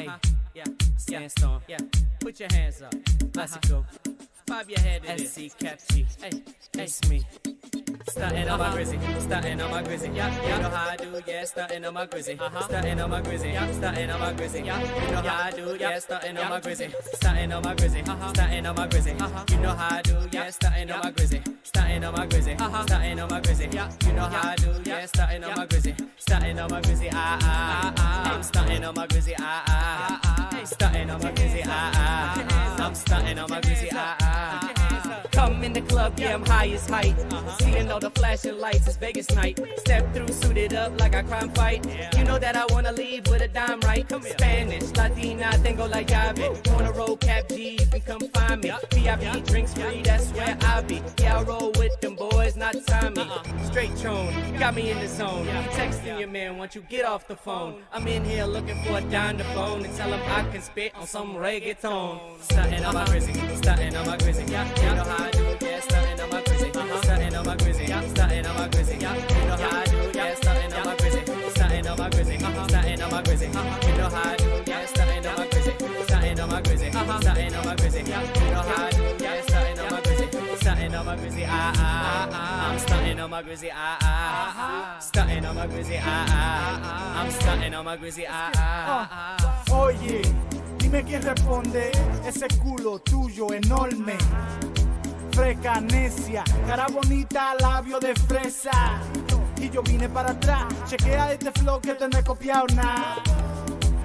mean? Yeah, Sandstorm. Yeah, put your hands up. Let's go. Bob your head to SC Cap G. Hey, it's me. Stuntin' on my grizzy, stuntin' on my grizzy. Yeah, you know how I do, yeah, stuntin' on my grizzy. Stuntin' on my grizzy, stuntin' on my grizzy. Yeah, you know how I do, yeah, stuntin' on my grizzy. Stuntin' on my grizzy, stuntin' on my grizzy. You know how I do, yeah, stuntin' on my grizzy. Stuntin' on my grizzy, stuntin' on my grizzy. Yeah, you know how I do, yeah, stuntin' on my grizzy. Stuntin' on my grizzy, I'm stuntin' on my grizzy, stuntin' on my grizzy, I'm stuntin' on my grizzy, Come in the club, yeah, I'm high as height. Seeing all the flashing lights, it's Vegas night. Step through, suited up like a crime fight. You know that I wanna leave with a dime, right? Spanish, Latina, tengo la llave. Wanna roll Cap G, you can come find me. VIP drinks free, that's where I be. Yeah, I roll with them boys, not Tommy. Straight tone, got me in the zone. You texting your man, once you get off the phone. I'm in here looking for a dime to phone and tell him I can spit on some reggaeton. Stuntin' on my grizzy, stuntin' on my grizzy. Yeah, you know how I do, yeah, stuntin' on my grizzy. Stuntin' on my grizzy, stuntin' on my grizzy. Yeah, you know how I do, yeah, stuntin' on my grizzy. Stuntin' on my grizzy, stuntin' on my grizzy. You know how I do, yeah, stuntin' on my grizzy. Stuntin' on my grizzy, stuntin' on my grizzy. Yeah, you know how I do, yeah, stuntin' on my grizzy. Stuntin' on my grizzy, I'm stuntin' on my grizzy, stuntin' on my grizzy, I'm stuntin' on my grizzy, Oye, dime quién responde, ese culo tuyo enorme. Freca necia, cara bonita, labio de fresa. Y yo vine para atrás, chequea este flow que te no he copiado nada.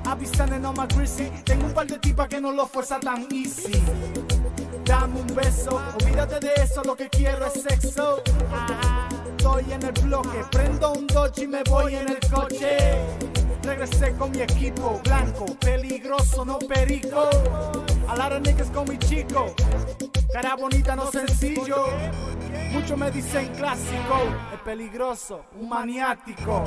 I be standing on my greasy, tengo un par de tipas que no lo fuerza tan easy. Dame un beso, olvídate de eso, lo que quiero es sexo. Estoy en el bloque, prendo un Dodge y me voy en el coche. Regresé con mi equipo blanco, peligroso, no perico. A lot of niggas con mi chico, cara bonita, no sencillo. Muchos me dicen clásico, es peligroso, un maniático.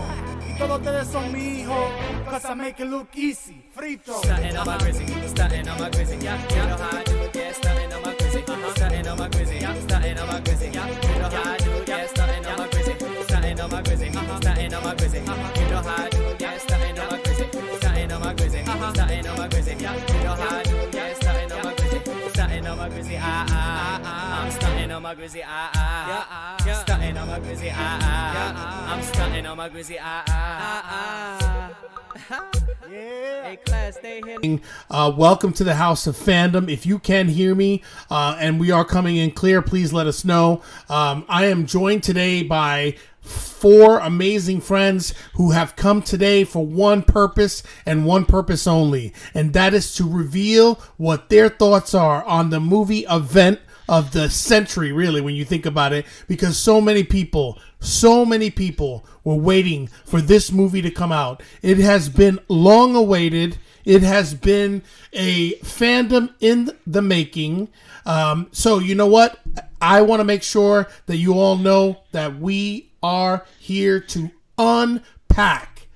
Y todos ustedes son mi hijo, cause I make it look easy, frito. Stuntin' on my grizzy, stuntin' on my grizzy. Yeah, you know how I do, yeah, stuntin' on my grizzy. Stuntin' on my grizzy, stuntin' on my grizzy. Yeah, you know how I do, yeah, stuntin' on my grizzy. Stuntin' on my grizzy, stuntin' on my grizzy. You know how I do, yeah, stuntin' on my grizzy. Stuntin' on my grizzy, stuntin' on my grizzy. Yeah, you know how I do, yeah, stuntin' on my grizzy. Stuntin' on my grizzy, I'm stuntin' on my grizzy, stuntin' on my grizzy, I'm stuntin' on my grizzy, Yeah. Hey class, stay here. Welcome to the House of Fandom. If you can hear me and we are coming in clear, please let us know. I am joined today by 4 amazing friends who have come today for one purpose and one purpose only, and that is to reveal what their thoughts are on the movie event of the century, really, when you think about it, because so many people were waiting for this movie to come out. It has been long awaited. It has been a fandom in the making. So you know what? I want to make sure that you all know that we are here to unpack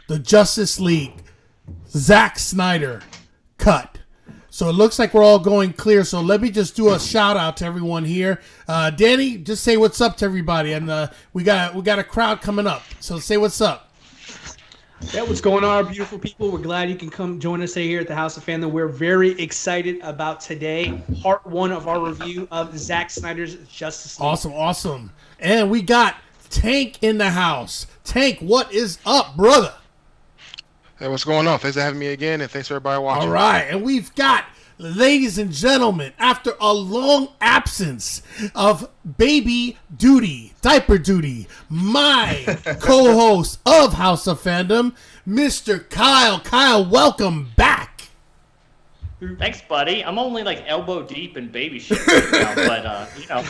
the Justice League Zack Snyder cut. So it looks like we're all going clear. So let me just do a shout out to everyone here. Danny, just say what's up to everybody. And we got a crowd coming up. So say what's up. Yeah, what's going on, beautiful people? We're glad you can come join us here at the House of Fandom. We're very excited about today, part 1 of our review of Zack Snyder's Justice League. Awesome. And we got Tank in the house. Tank, what is up, brother? Hey, what's going on? Thanks for having me again, and thanks for everybody watching. All right, and we've got, ladies and gentlemen, after a long absence of baby duty, diaper duty, my co-host of House of Fandom, Mr. Kyle. Kyle, welcome back. Thanks, buddy. I'm only like elbow deep in baby shit right now, but I'm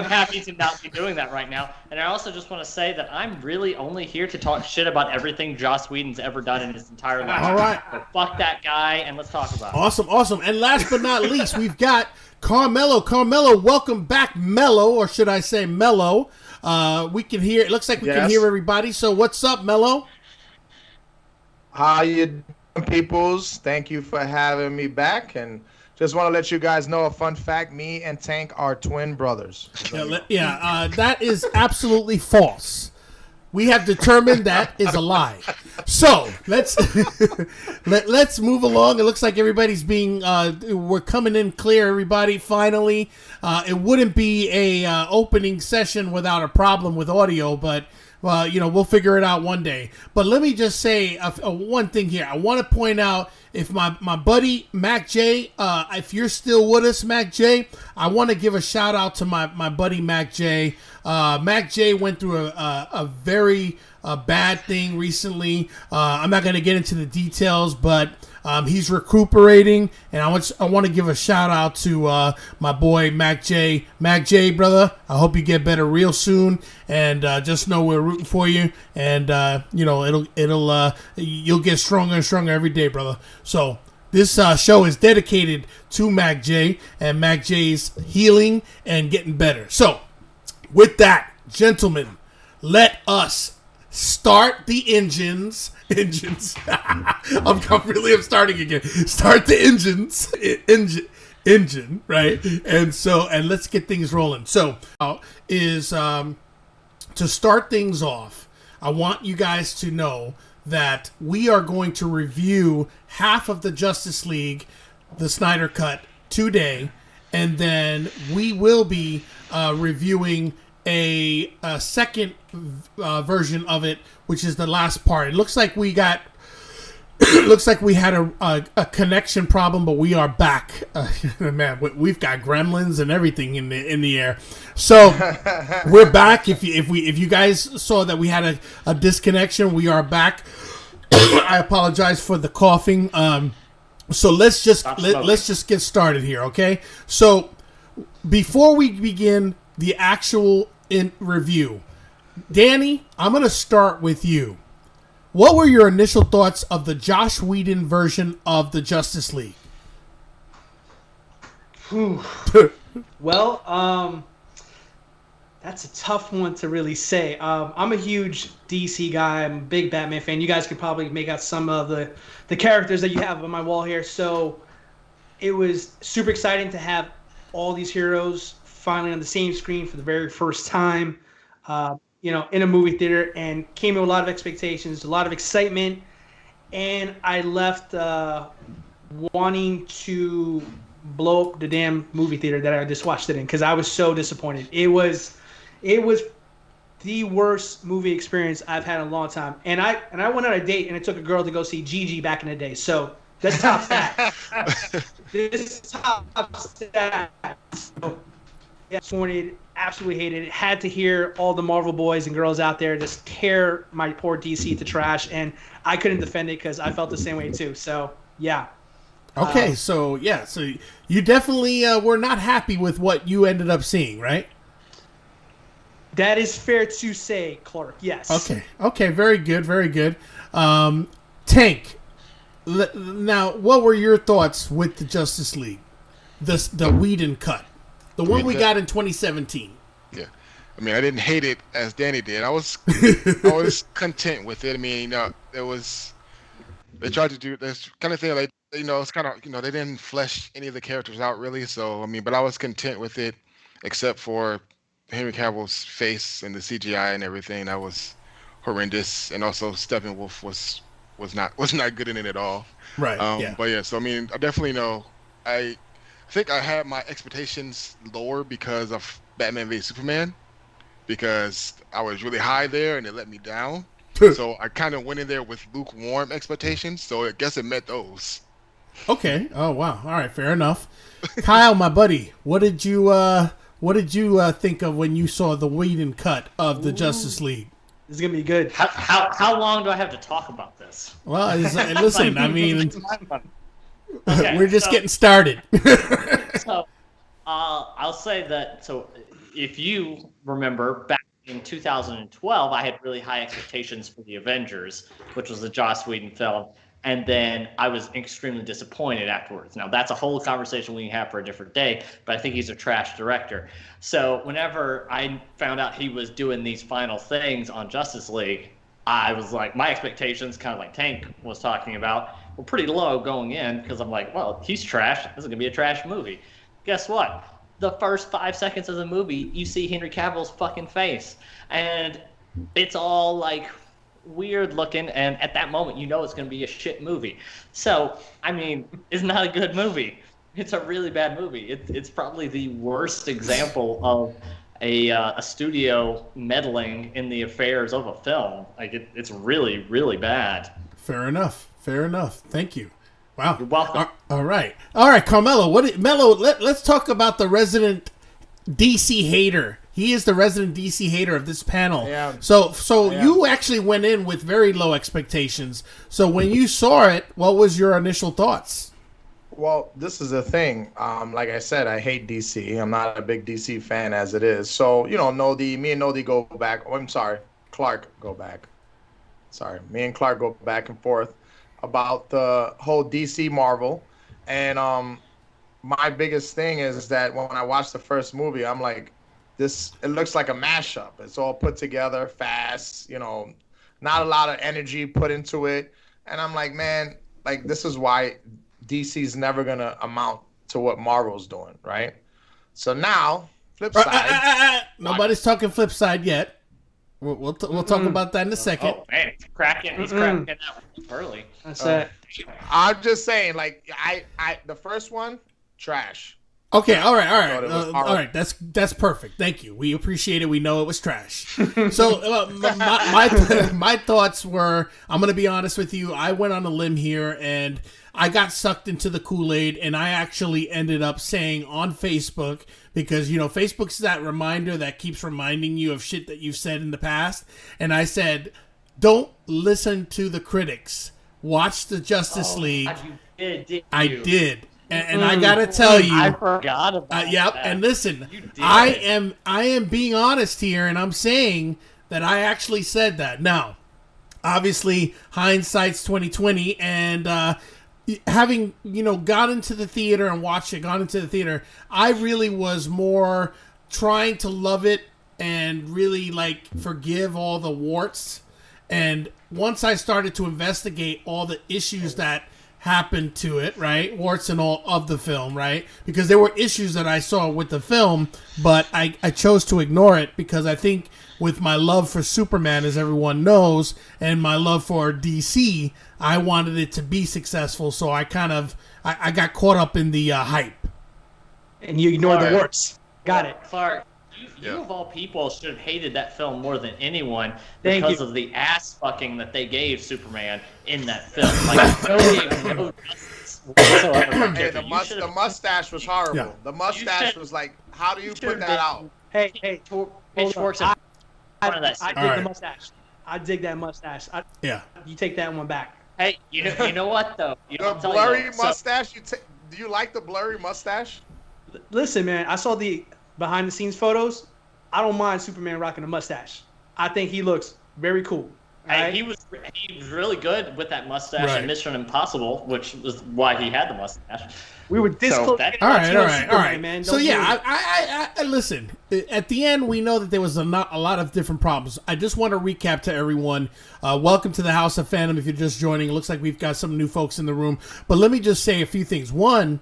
happy to not be doing that right now. And I also just want to say that I'm really only here to talk shit about everything Joss Whedon's ever done in his entire life. All right. So fuck that guy, and let's talk about it. Awesome. And last but not least, we've got Carmelo. Carmelo, welcome back, Mello, or should I say Mello? We can hear. It looks like we can hear everybody. So what's up, Mello? How you doing, peoples? Thank you for having me back, and just want to let you guys know a fun fact: me and Tank are twin brothers. That is absolutely false. We have determined that is a lie. So let's let's move along. It looks like everybody's being we're coming in clear. Everybody, finally, it wouldn't be a opening session without a problem with audio, but. Well, we'll figure it out one day. But let me just say one thing here. I want to point out, if my buddy Mac J, if you're still with us, Mac J, I want to give a shout out to my buddy Mac J. Mac J went through a very bad thing recently. I'm not going to get into the details, but he's recuperating, and I want to give a shout out to my boy Mac J. Mac J, brother, I hope you get better real soon, and just know we're rooting for you, and you'll get stronger and stronger every day, brother. So this show is dedicated to Mac J and Mac J's healing and getting better. So with that, gentlemen, let us start the engines. I'm starting again. Start the engine, right? And let's get things rolling. So, to start things off, I want you guys to know that we are going to review half of the Justice League, the Snyder Cut, today, and then we will be reviewing a second version of it, which is the last part. It looks like we had a connection problem, but we are back. Man, we've got gremlins and everything in the air. So we're back. If you guys saw that we had a disconnection, we are back. I apologize for the coughing. So let's just get started here, okay? So before we begin the actual review, Danny, I'm going to start with you. What were your initial thoughts of the Joss Whedon version of the Justice League? Well, that's a tough one to really say. I'm a huge DC guy. I'm a big Batman fan. You guys could probably make out some of the characters that you have on my wall here. So it was super exciting to have all these heroes finally on the same screen for the very first time, in a movie theater, and came in with a lot of expectations, a lot of excitement, and I left wanting to blow up the damn movie theater that I just watched it in, because I was so disappointed. It was the worst movie experience I've had in a long time, and I went on a date and I took a girl to go see Gigi back in the day, so this tops that. This tops that. So, disappointed, absolutely hated it. Had to hear all the Marvel boys and girls out there just tear my poor DC to trash, and I couldn't defend it because I felt the same way too. So yeah. Okay, so you definitely were not happy with what you ended up seeing, right? That is fair to say, Clark. Yes. Okay, very good. Tank. Now, what were your thoughts with the Justice League, the Whedon cut? The one we got in 2017. Yeah, I mean, I didn't hate it as Danny did. I was content with it. I mean, they tried to do this kind of thing. Like, it's kind of, they didn't flesh any of the characters out really. So I mean, but I was content with it, except for Henry Cavill's face and the CGI and everything. That was horrendous, and also Steppenwolf was not good in it at all. Right. Yeah. But yeah, so I mean, I definitely know I think I had my expectations lower because of Batman v Superman, because I was really high there and it let me down. So I kind of went in there with lukewarm expectations. So I guess it met those. Okay. Oh wow. All right. Fair enough. Kyle, my buddy, what did you think of when you saw the Whedon cut of the Justice League? This is gonna be good. How long do I have to talk about this? Well, listen. I mean. Okay, we're just getting started. So, I'll say that. So, if you remember, back in 2012, I had really high expectations for the Avengers, which was the Joss Whedon film, and then I was extremely disappointed afterwards. Now, that's a whole conversation we can have for a different day, but I think he's a trash director. So, whenever I found out he was doing these final things on Justice League, I was like, my expectations, kind of like Tank was talking about, were pretty low going in, because I'm like, well, he's trash. This is going to be a trash movie. Guess what? The first 5 seconds of the movie, you see Henry Cavill's fucking face. And it's all like weird looking, and at that moment you know it's going to be a shit movie. So I mean, it's not a good movie. It's a really bad movie. It's probably the worst example of a studio meddling in the affairs of a film. Like it's really, really bad. Fair enough. Thank you. Wow. You're welcome. All right, Carmelo. Let's talk about the resident DC hater. He is the resident DC hater of this panel. Yeah. So you actually went in with very low expectations. So when you saw it, what was your initial thoughts? Well, this is the thing. Like I said, I hate DC. I'm not a big DC fan as it is. So, me and Nodi go back. Oh, I'm sorry. Clark go back. Sorry. Me and Clark go back and forth about the whole DC Marvel. And my biggest thing is that when I watched the first movie, I'm like, it looks like a mashup. It's all put together fast, not a lot of energy put into it. And I'm like, man, like this is why DC's never going to amount to what Marvel's doing, right? So now, flip side. Nobody's talking flip side yet. We'll talk about that in a second. Oh, man, he's cracking that one early. That's it. I'm just saying, like, I the first one, trash. Okay, all right. That's perfect. Thank you. We appreciate it. We know it was trash. So my thoughts were, I'm going to be honest with you. I went on a limb here and I got sucked into the Kool-Aid, and I actually ended up saying on Facebook, because Facebook's that reminder that keeps reminding you of shit that you've said in the past, and I said, don't listen to the critics. Watch the Justice League. I did. And I gotta tell you, I forgot about yep. that. And listen, I am being honest here, and I'm saying that I actually said that. Now, obviously, hindsight's 2020, and having gone into the theater and watched it, I really was more trying to love it and really forgive all the warts. And once I started to investigate all the issues that happened to it, right? Warts and all of the film, right? Because there were issues that I saw with the film, but I chose to ignore it because I think with my love for Superman, as everyone knows, and my love for DC, I wanted it to be successful, so I got caught up in the hype. And you ignored the warts. Got it. Clark, you of all people should have hated that film more than anyone because of the ass fucking that they gave Superman in that film. No justice whatsoever. Hey, the mustache was horrible. Yeah. The mustache was like, how do you put that out? Hey, Pitchforks in front of that. I dig the mustache. I dig that mustache. Yeah. You take that one back. Hey, you know what though? The blurry mustache. Do you like the blurry mustache? Listen, man. I saw the behind the scenes photos. I don't mind Superman rocking a mustache. I think he looks very cool. Hey, he was really good with that mustache in Mission Impossible, which was why he had the mustache. We were this close. All right. Man. So yeah, I listen. At the end, we know that there was a lot of different problems. I just want to recap to everyone. Welcome to the House of Fandom. If you're just joining, it looks like we've got some new folks in the room. But let me just say a few things. One,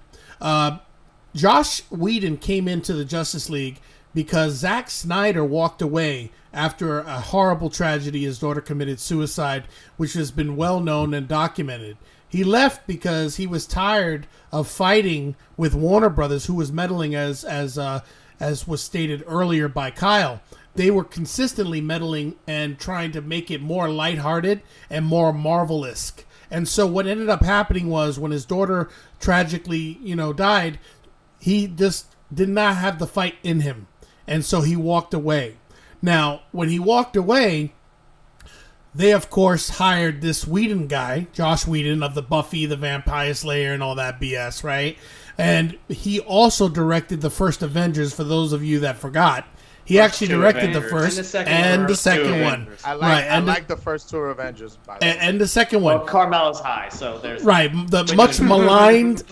Josh Whedon came into the Justice League because Zack Snyder walked away after a horrible tragedy. His daughter committed suicide, which has been well known and documented. He left because he was tired of fighting with Warner Brothers, who was meddling, as was stated earlier by Kyle. They were consistently meddling and trying to make it more lighthearted and more Marvel-esque. And so what ended up happening was when his daughter tragically, died, he just did not have the fight in him. And so he walked away. Now, when he walked away, they, of course, hired this Whedon guy, Josh Whedon of the Buffy, the Vampire Slayer, and all that BS, right? And he also directed the first Avengers, for those of you that forgot. He actually directed the first and the second one. I like the first two Avengers, by the way. And the second one. Well, Carmelo's high, so there's... Right, the much maligned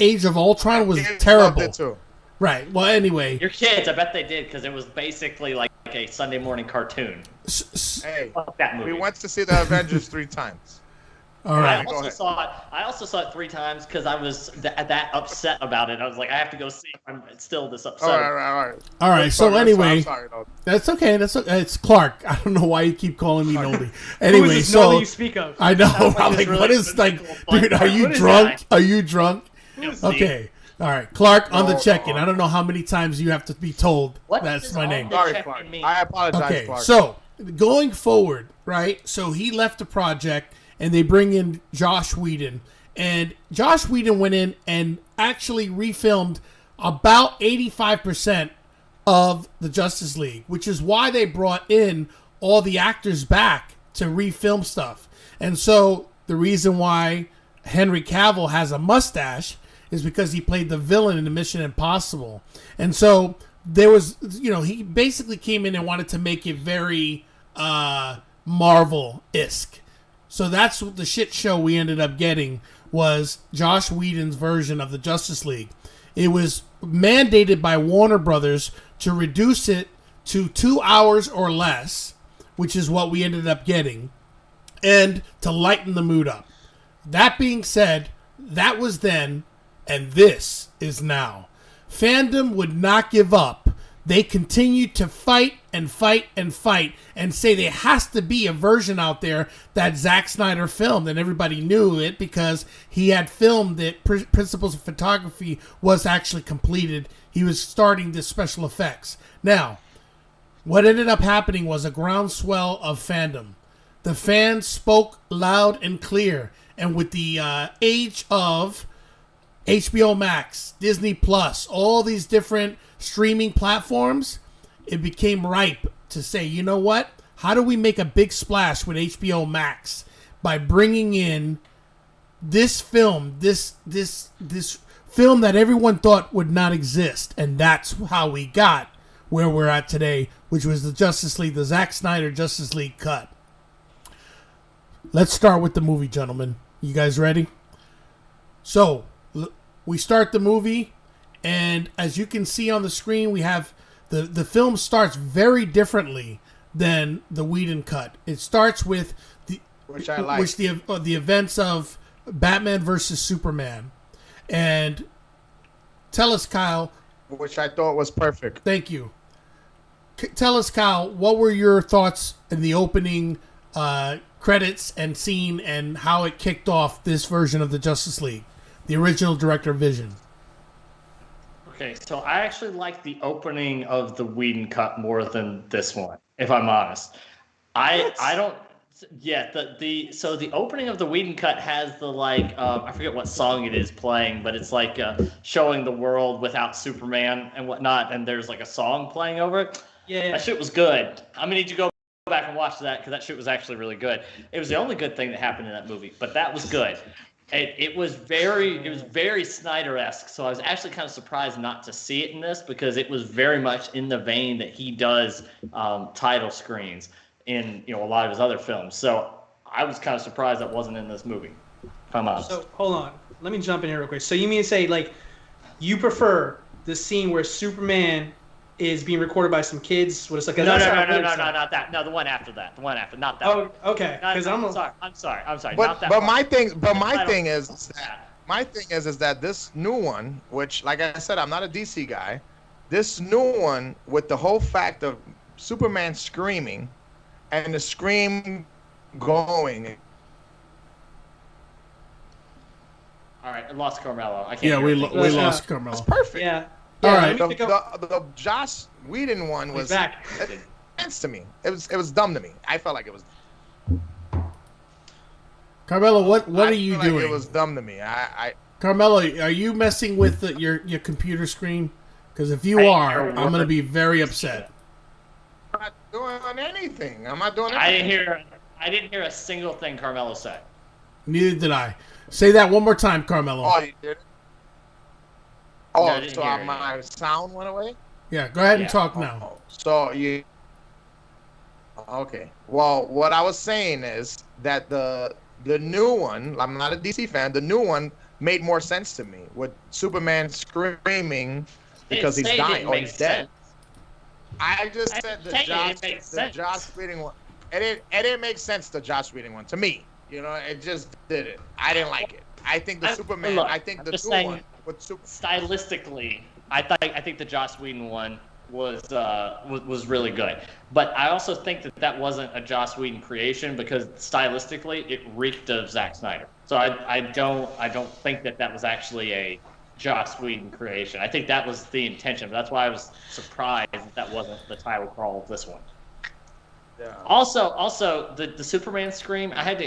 Age of Ultron was terrible. Right. Well, anyway. Your kids, I bet they did, because it was basically like a Sunday morning cartoon. Hey, Fuck that movie. we went to see the Avengers 3 times. All I right. also saw it 3 times because I was that upset about it. I was like, I have to go see it. I'm still this upset. All right. All right. So anyway, I'm sorry, no. that's okay. It's Clark. I don't know why you keep calling me Noldy. Who Anyway, is this so Noldy you speak of? I know. Sounds like I'm this like, really what is like, physical dude? Are fight. you What is drunk? that? Are you drunk? Who's Okay. All right, Clark on the No, check-in. no. I don't know how many times you have to be told What that's does my all name. this Sorry, check-in Clark. mean? I apologize, Okay, Clark. so going forward, right? So he left the project, and they bring in Josh Whedon, and Josh Whedon went in and actually refilmed about 85% of the Justice League, which is why they brought in all the actors back to refilm stuff. And so the reason why Henry Cavill has a mustache is because he played the villain in the Mission Impossible. And so there was, he basically came in and wanted to make it very Marvel-esque. So that's what the shit show we ended up getting was Josh Whedon's version of the Justice League. It was mandated by Warner Brothers to reduce it to 2 hours or less, which is what we ended up getting, and to lighten the mood up. That being said, that was then, and this is now. Fandom would not give up. They continued to fight and fight and fight and say there has to be a version out there that Zack Snyder filmed, and everybody knew it because he had filmed it. Principles of photography was actually completed. He was starting the special effects. Now, what ended up happening was a groundswell of fandom. The fans spoke loud and clear, and with the age of HBO Max, Disney Plus, all these different streaming platforms, it became ripe to say, you know what? How do we make a big splash with HBO Max by bringing in this film, this film that everyone thought would not exist? And that's how we got where we're at today, which was the Justice League, the Zack Snyder Justice League cut. Let's start with the movie, gentlemen. You guys ready? So, we start the movie, and as you can see on the screen, we have the film starts very differently than the Whedon cut. It starts with the events of Batman versus Superman. And tell us, Kyle. Which I thought was perfect. Thank you. Tell us, Kyle, what were your thoughts in the opening credits and scene and how it kicked off this version of the Justice League, the original director Vision? Okay, so I actually like the opening of the Whedon cut more than this one, if I'm honest. I don't. Yeah, so the opening of the Whedon cut has the I forget what song it is playing, but it's like showing the world without Superman and whatnot, and there's like a song playing over it. Yeah, that shit was good. I'm gonna need to go back and watch that because that shit was actually really good. It was the only good thing that happened in that movie, but that was good. It was very Snyder-esque, so I was actually kind of surprised not to see it in this because it was very much in the vein that he does title screens in a lot of his other films. So I was kind of surprised that wasn't in this movie, if I'm honest. So hold on, let me jump in here real quick. So you mean to say you prefer the scene where Superman is being recorded by some kids? What it's like? No, not that. No, the one after that. Not that. Oh, okay. Because I'm sorry. But not that. but my thing is that this new one, which like I said, I'm not a DC guy. This new one with the whole fact of Superman screaming and the scream going. All right, I lost Carmelo. I can't. Yeah, we hear lost Carmelo. It's perfect. Yeah. All right. The Joss Whedon one was back. sense to me. It was dumb to me. I felt like it was. Carmelo, what are you doing? It was dumb to me. Carmelo, are you messing with your computer screen? Because if you are, I'm going to be very upset. I'm not doing anything. I'm not doing anything. I didn't hear a single thing Carmelo said. Neither did I. Say that one more time, Carmelo. Oh, you did? Oh, No, I didn't so hear my sound went away? Yeah, go ahead and talk now. So you... Okay. Well, what I was saying is that the new one, I'm not a DC fan, the new one made more sense to me with Superman screaming because he's dying or he's dead. I just said the Joss Whedon one. It didn't make sense, the Joss Whedon one, to me. You know, it just didn't. I didn't like it. I think the Superman. Look, I think I'm the just new saying, one with stylistically, I think the Joss Whedon one was really good. But I also think that wasn't a Joss Whedon creation because stylistically it reeked of Zack Snyder. So I don't think that was actually a Joss Whedon creation. I think that was the intention. That's why I was surprised that wasn't the title crawl of this one. Yeah. Also, the Superman scream. I had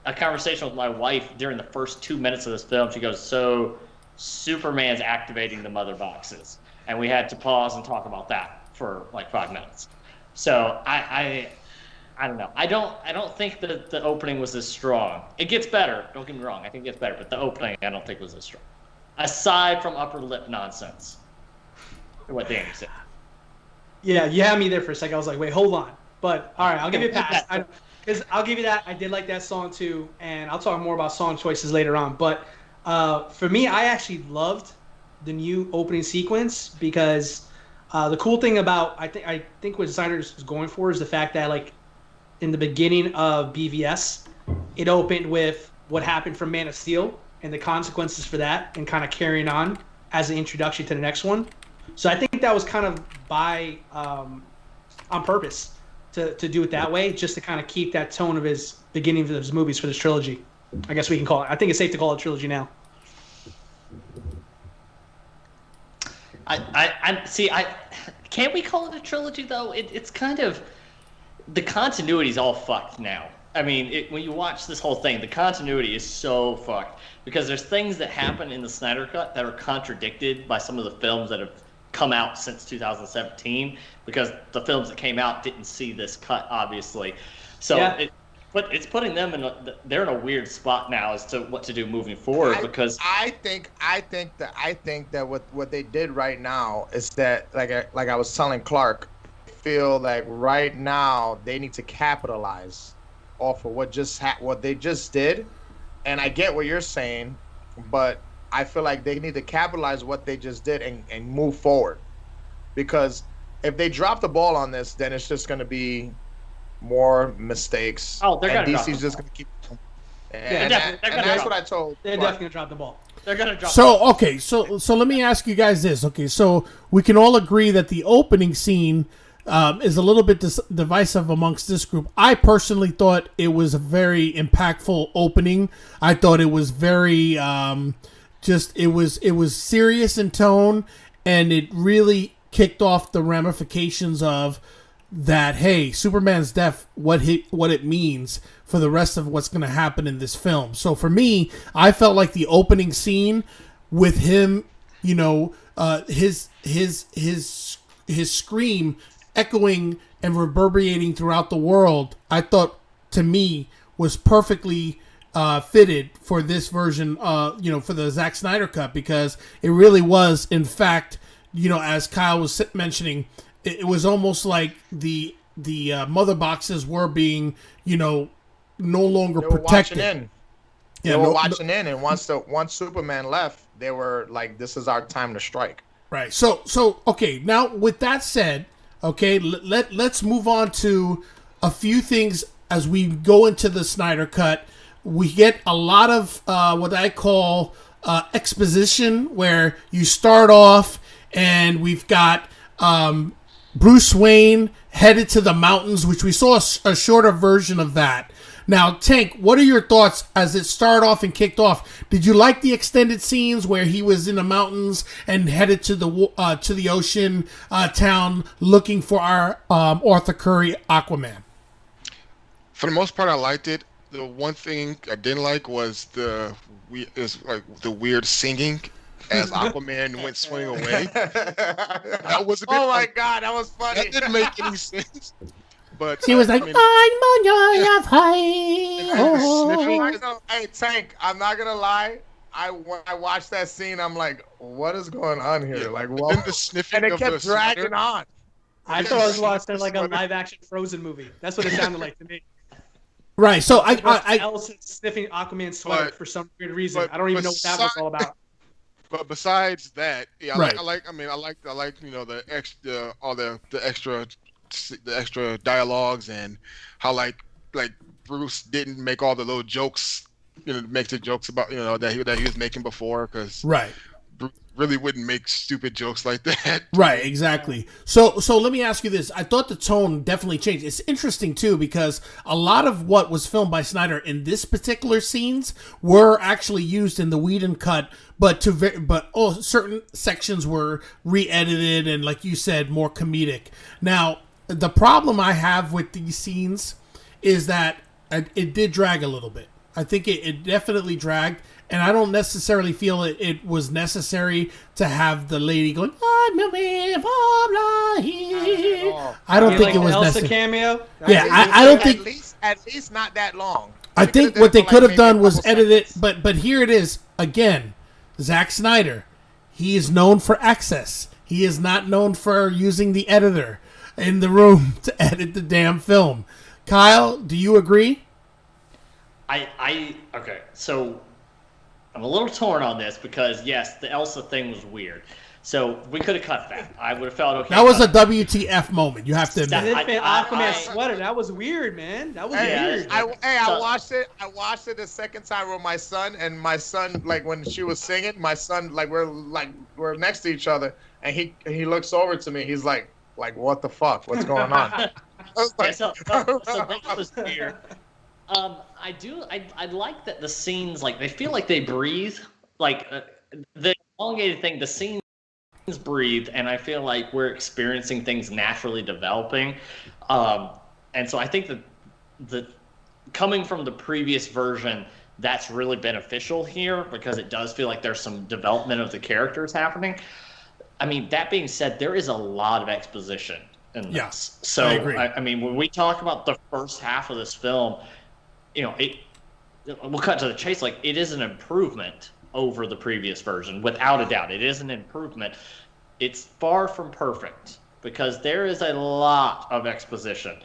a conversation with my wife during the first 2 minutes of this film. She goes, "So, Superman's activating the mother boxes," and we had to pause and talk about that for like 5 minutes. So I don't know. I don't think that the opening was as strong. It gets better. Don't get me wrong. I think it gets better, but the opening I don't think was as strong. Aside from upper lip nonsense, what Danny said. Yeah, you had me there for a second. I was like, wait, hold on. But all right, I'll give you a pass. Because I'll give you that. I did like that song too, and I'll talk more about song choices later on. But for me, I actually loved the new opening sequence because the cool thing about I think what Snyder is going for is the fact that like in the beginning of BVS, it opened with what happened from Man of Steel and the consequences for that, and kind of carrying on as an introduction to the next one. So I think that was kind of by on purpose to do it that way, just to kind of keep that tone of his beginning of his movies for this trilogy. I guess we can call it. I think it's safe to call it a trilogy now. Can't we call it a trilogy though? It's kind of the continuity's all fucked now. I mean, when you watch this whole thing, the continuity is so fucked because there's things that happen in the Snyder Cut that are contradicted by some of the films that have come out since 2017 because the films that came out didn't see this cut, obviously. So yeah. It's putting them they're in a weird spot now as to what to do moving forward because I think that what they did right now is that like I was telling Clark, I feel like right now they need to capitalize off of what they just did, and I get what you're saying, but I feel like they need to capitalize what they just did and move forward, because if they drop the ball on this, then it's just going to be more mistakes. Oh, they're going to DC's just going to keep. And that's what I told. They're definitely going to drop the ball. They're going to drop. So let me ask you guys this. Okay, so we can all agree that the opening scene is a little bit divisive amongst this group. I personally thought it was a very impactful opening. I thought it was very it was serious in tone, and it really kicked off the ramifications of that. Hey, Superman's death, what it means for the rest of what's going to happen in this film. So for me, I felt like the opening scene with him, his scream echoing and reverberating throughout the world, I thought to me was perfectly fitted for this version, for the Zack Snyder cut, because it really was, in fact, as Kyle was mentioning, it was almost like the mother boxes were being, no longer protected. They were watching in, and once Superman left, they were like, "This is our time to strike." Right. So okay. Now with that said, okay, let's move on to a few things as we go into the Snyder Cut. We get a lot of what I call exposition, where you start off and we've got Bruce Wayne headed to the mountains, which we saw a shorter version of that. Now, Tank, what are your thoughts as it started off and kicked off? Did you like the extended scenes where he was in the mountains and headed to the ocean town looking for our Arthur Curry Aquaman? For the most part, I liked it. The one thing I didn't like was the weird singing as Aquaman went swimming away. That was a bit. Oh my God, that was funny. That didn't make any sense. But he was like, "I'm on your high." Hey, Tank, I'm not gonna lie. When I watched that scene, I'm like, "What is going on here?" Yeah, like, what? The sniffing and it kept dragging on. I thought I was watching like a live-action Frozen movie. That's what it sounded like to me. Right. So Ellison sniffing Aquaman's sweater for some weird reason. I don't even know what that was all about. But besides that, yeah, right. I like the extra dialogues and how like Bruce didn't make all the little jokes, makes the jokes about that he was making before, because Right. Bruce really wouldn't make stupid jokes like that. Right, exactly. So let me ask you this. I thought the tone definitely changed. It's interesting too, because a lot of what was filmed by Snyder in this particular scenes were actually used in the Whedon cut, but certain sections were re-edited and, like you said, more comedic. Now, the problem I have with these scenes is that it did drag a little bit. I think it definitely dragged, and I don't necessarily feel it was necessary to have the lady going, I'm a man from here. I don't think like it was Elsa necessary. cameo? Yeah, I don't think. At least not that long. I think what they could have done was edit it, but here it is again. Zack Snyder, he is known for excess. He is not known for using the editor in the room to edit the damn film. Kyle, do you agree? Okay, so I'm a little torn on this because yes, the Elsa thing was weird. So we could have cut that. I would have felt okay. That was a WTF moment. You have to admit. And then Aquaman sweater. That was weird, man. That was weird. I watched it. I watched it the second time with my son, and my son, like when she was singing, my son, we're next to each other, and he looks over to me. He's like what the fuck? What's going on? I was like, so that was weird. I like that the scenes, like, they feel like they breathe. Like, the elongated thing, the scenes breathe, and I feel like we're experiencing things naturally developing. And so I think that the coming from the previous version, that's really beneficial here, because it does feel like there's some development of the characters happening. I mean, that being said, there is a lot of exposition in this. Yes, So, I agree. I mean, when we talk about the first half of this film, we'll cut to the chase. Like, it is an improvement over the previous version, without a doubt. It is an improvement. It's far from perfect because there is a lot of exposition.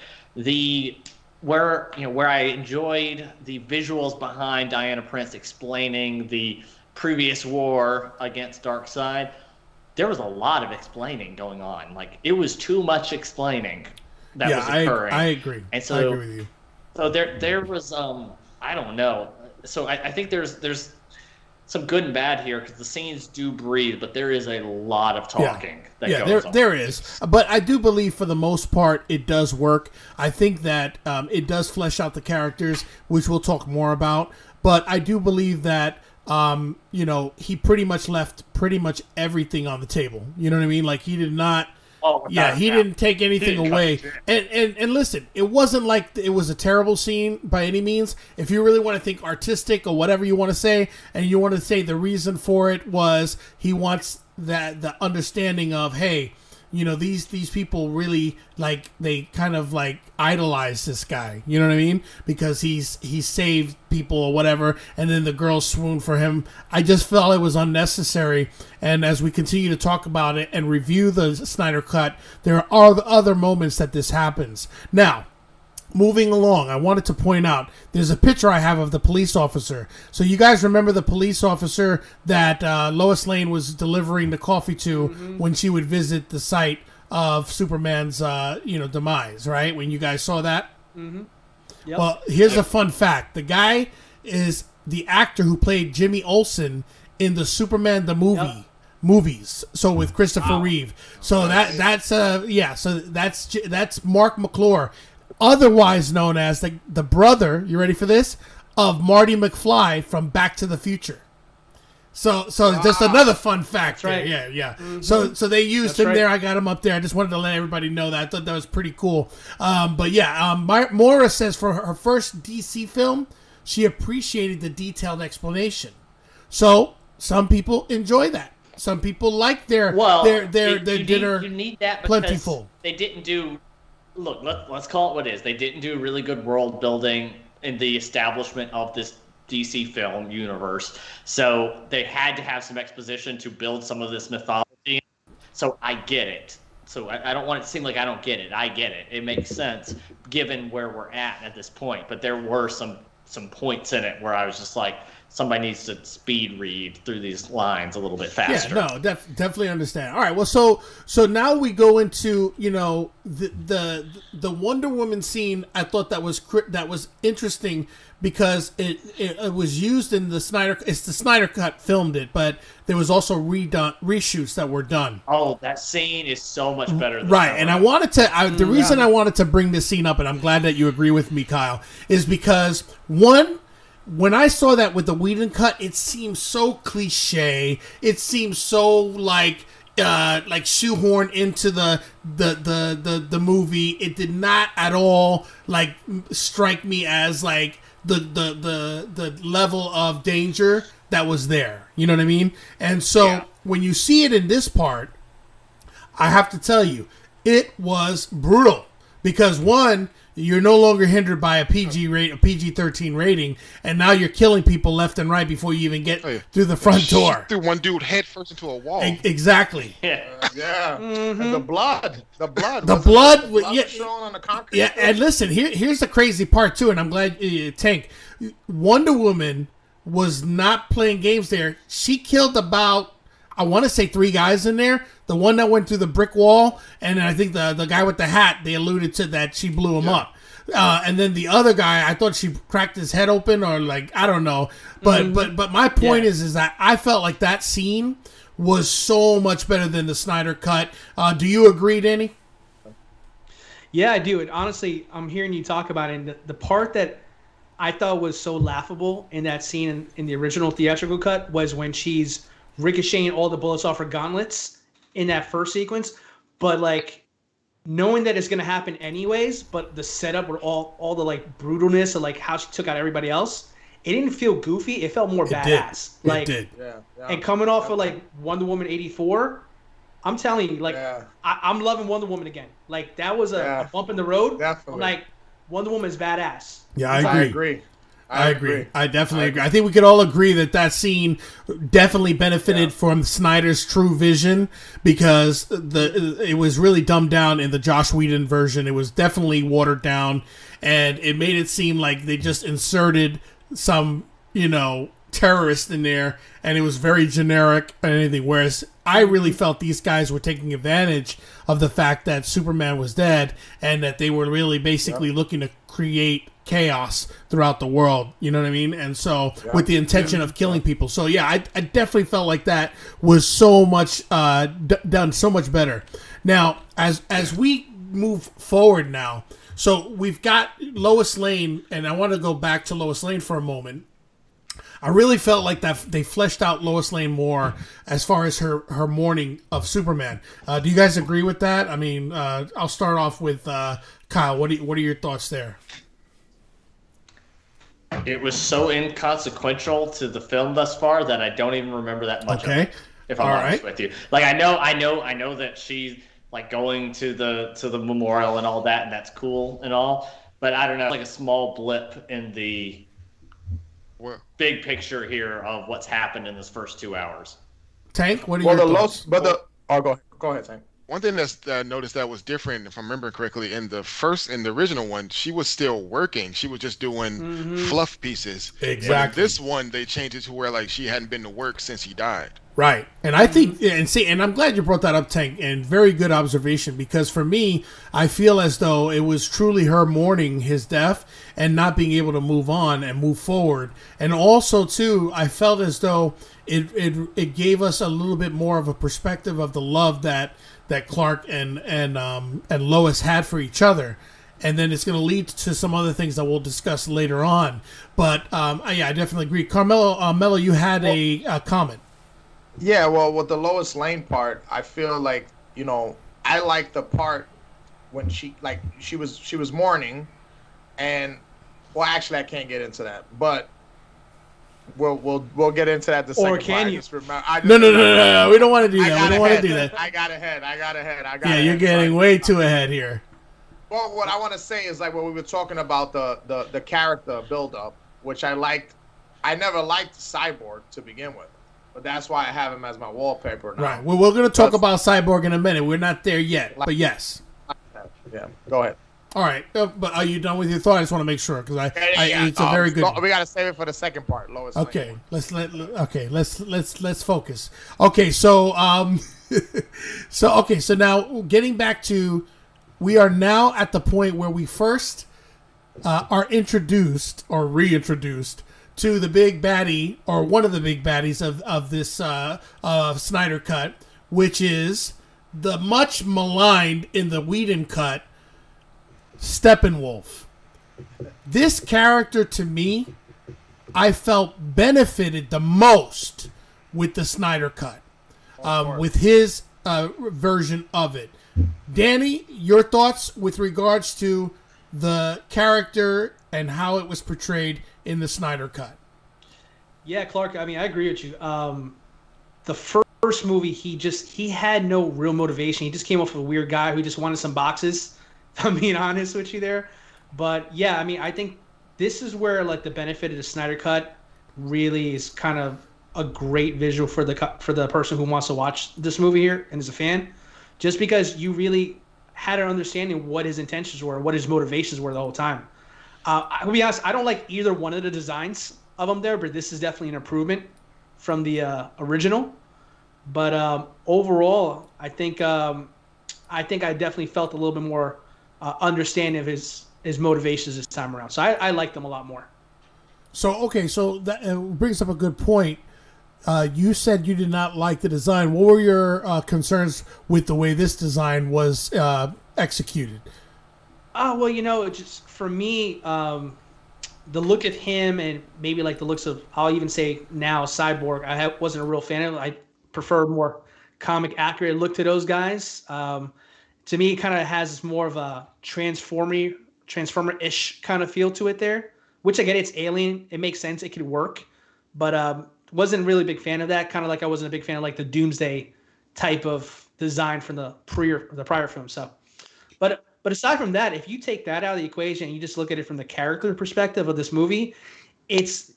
Where I enjoyed the visuals behind Diana Prince explaining the previous war against Darkseid, there was a lot of explaining going on. Like, it was too much explaining that was occurring. I agree. And so, I agree with you. So there was I don't know. So I think there's some good and bad here, because the scenes do breathe, but there is a lot of talking that goes on. There is. But I do believe for the most part it does work. I think that it does flesh out the characters, which we'll talk more about. But I do believe that he pretty much left pretty much everything on the table. You know what I mean? Like, he did not. He didn't take anything away. And listen, it wasn't like it was a terrible scene by any means. If you really want to think artistic or whatever you want to say, and you want to say the reason for it was he wants the understanding of, hey, these people really, like, they kind of like idolize this guy. You know what I mean? Because he saved people or whatever, and then the girls swoon for him. I just felt it was unnecessary. And as we continue to talk about it and review the Snyder Cut, there are other moments that this happens. Now, moving along, I wanted to point out, there's a picture I have of the police officer. So you guys remember the police officer that Lois Lane was delivering the coffee to when she would visit the site of Superman's, demise, right? When you guys saw that? Mm-hmm. Yep. Well, here's a fun fact. The guy is the actor who played Jimmy Olsen in the Superman the movie. Movies, so with Christopher Reeve. So that's Mark McClure, otherwise known as the brother, you ready for this, of Marty McFly from Back to the Future. So just another fun fact. That's right. There. Yeah. Mm-hmm. So they used him there. I got him up there. I just wanted to let everybody know that. I thought that was pretty cool. Maura says for her first DC film, she appreciated the detailed explanation. So some people enjoy that. Some people like their dinner. You need that because plentiful. They didn't do. Look, let's call it what it is. They didn't do really good world building in the establishment of this DC film universe. So they had to have some exposition to build some of this mythology. So I get it. So I don't want it to seem like I don't get it. I get it. It makes sense given where we're at this point. But there were some points in it where I was just like, somebody needs to speed read through these lines a little bit faster. Yeah, no, definitely understand. All right, well, so now we go into the Wonder Woman scene. I thought that was interesting because it was used in the Snyder. It's the Snyder cut filmed it, but there was also reshoots that were done. Oh, that scene is so much better. Right, and I wanted to. The reason I wanted to bring this scene up, and I'm glad that you agree with me, Kyle, is because one. When I saw that with the Whedon cut, it seemed so cliche. It seemed so like shoehorned into the movie. It did not at all like strike me as like the level of danger that was there. You know what I mean? And so when you see it in this part, I have to tell you, it was brutal because one. You're no longer hindered by a PG-13 rating, and now you're killing people left and right before you even get through the front door. Threw one dude head first into a wall. Exactly. Yeah. And the blood. The blood was shown on the concrete. Yeah, and listen, here's the crazy part too, and I'm glad Tank. Wonder Woman was not playing games there. She killed about, I want to say 3 guys in there. The one that went through the brick wall, and I think the guy with the hat, they alluded to that she blew him up. And then the other guy, I thought she cracked his head open, or like, I don't know. But my point is that I felt like that scene was so much better than the Snyder cut. Do you agree, Danny? Yeah, I do. And honestly, I'm hearing you talk about it. And the part that I thought was so laughable in that scene in the original theatrical cut was when she's ricocheting all the bullets off her gauntlets in that first sequence, but like knowing that it's gonna happen anyways, but the setup with all the like brutalness of like how she took out everybody else, it didn't feel goofy. It felt more badass. It like, did. Yeah. And coming off of like Wonder Woman 84, I'm telling you, like I'm loving Wonder Woman again. Like that was a bump in the road. Definitely. I'm like, Wonder Woman is badass. Yeah, I agree. I agree. I definitely agree. I think we could all agree that scene definitely benefited from Snyder's true vision because it was really dumbed down in the Joss Whedon version. It was definitely watered down, and it made it seem like they just inserted some, terrorist in there, and it was very generic and anything. Whereas I really felt these guys were taking advantage of the fact that Superman was dead and that they were really basically looking to create chaos throughout the world, you know what I mean? And so with the intention of killing people. So yeah, I definitely felt like that was so much done so much better. Now, as we move forward now, so we've got Lois Lane, and I want to go back to Lois Lane for a moment. I really felt like that they fleshed out Lois Lane more as far as her mourning of Superman. Do you guys agree with that? I mean, I'll start off with Kyle. What are your thoughts there? It was so inconsequential to the film thus far that I don't even remember that much of it, if I'm honest with you. Like I know that she's like going to the memorial and all that, and that's cool and all, but I don't know, like a small blip in the big picture here of what's happened in this first 2 hours. Tank, what are your thoughts? Go ahead, Tank. One thing that I noticed that was different, if I remember correctly, in the original one, she was still working. She was just doing fluff pieces. Exactly. But in this one, they changed it to where like she hadn't been to work since he died. Right. And I think, and I'm glad you brought that up, Tank, and very good observation, because for me, I feel as though it was truly her mourning his death and not being able to move on and move forward. And also, too, I felt as though it gave us a little bit more of a perspective of the love that Clark and Lois had for each other. And then it's going to lead to some other things that we'll discuss later on. But, I definitely agree. Carmelo, Mello, you had a comment. Yeah, well, with the Lois Lane part, I feel like, I like the part when she was mourning, and well, actually, I can't get into that, but we'll get into that the second or can part. you? No, we don't want to do that. We don't want to do that. I got ahead. Yeah, you're getting way too ahead here. Well, what I want to say is like when we were talking about the character build-up, which I liked. I never liked Cyborg to begin with. But that's why I have him as my wallpaper now. Right. Well, we're going to talk about Cyborg in a minute. We're not there yet, but yes. Yeah. Go ahead. All right, but are you done with your thought? I just want to make sure because it's a very good. We gotta save it for the second part. Lois. Okay, let's focus. Okay, so so now getting back to, we are now at the point where we first are introduced or reintroduced to the big baddie, or one of the big baddies of this Snyder cut, which is the much maligned in the Whedon cut, Steppenwolf. This character, to me, I felt benefited the most with the Snyder cut, with his version of it. Danny, your thoughts with regards to the character and how it was portrayed in the Snyder cut? Yeah, Clark, I mean, I agree with you. The first movie, he had no real motivation. He just came off of a weird guy who just wanted some boxes, if I'm being honest with you there. But yeah, I mean, I think this is where like the benefit of the Snyder cut really is kind of a great visual for the person who wants to watch this movie here and is a fan, just because you really had an understanding what his intentions were, what his motivations were the whole time. I'll be honest, I don't like either one of the designs of them there, but this is definitely an improvement from the original. But overall, I think I definitely felt a little bit more understanding of his motivations this time around. So I liked them a lot more. So, okay, so that brings up a good point. You said you did not like the design. What were your concerns with the way this design was executed? Well, just for me, the look of him and maybe like the looks of, I'll even say now, Cyborg, wasn't a real fan of. I prefer more comic accurate look to those guys. To me, it kind of has more of a Transformer-ish kind of feel to it there, which I get it's alien. It makes sense. It could work. But wasn't really a big fan of that. Kind of like I wasn't a big fan of like the Doomsday type of design from the prior film. So, but aside from that, if you take that out of the equation and you just look at it from the character perspective of this movie, it's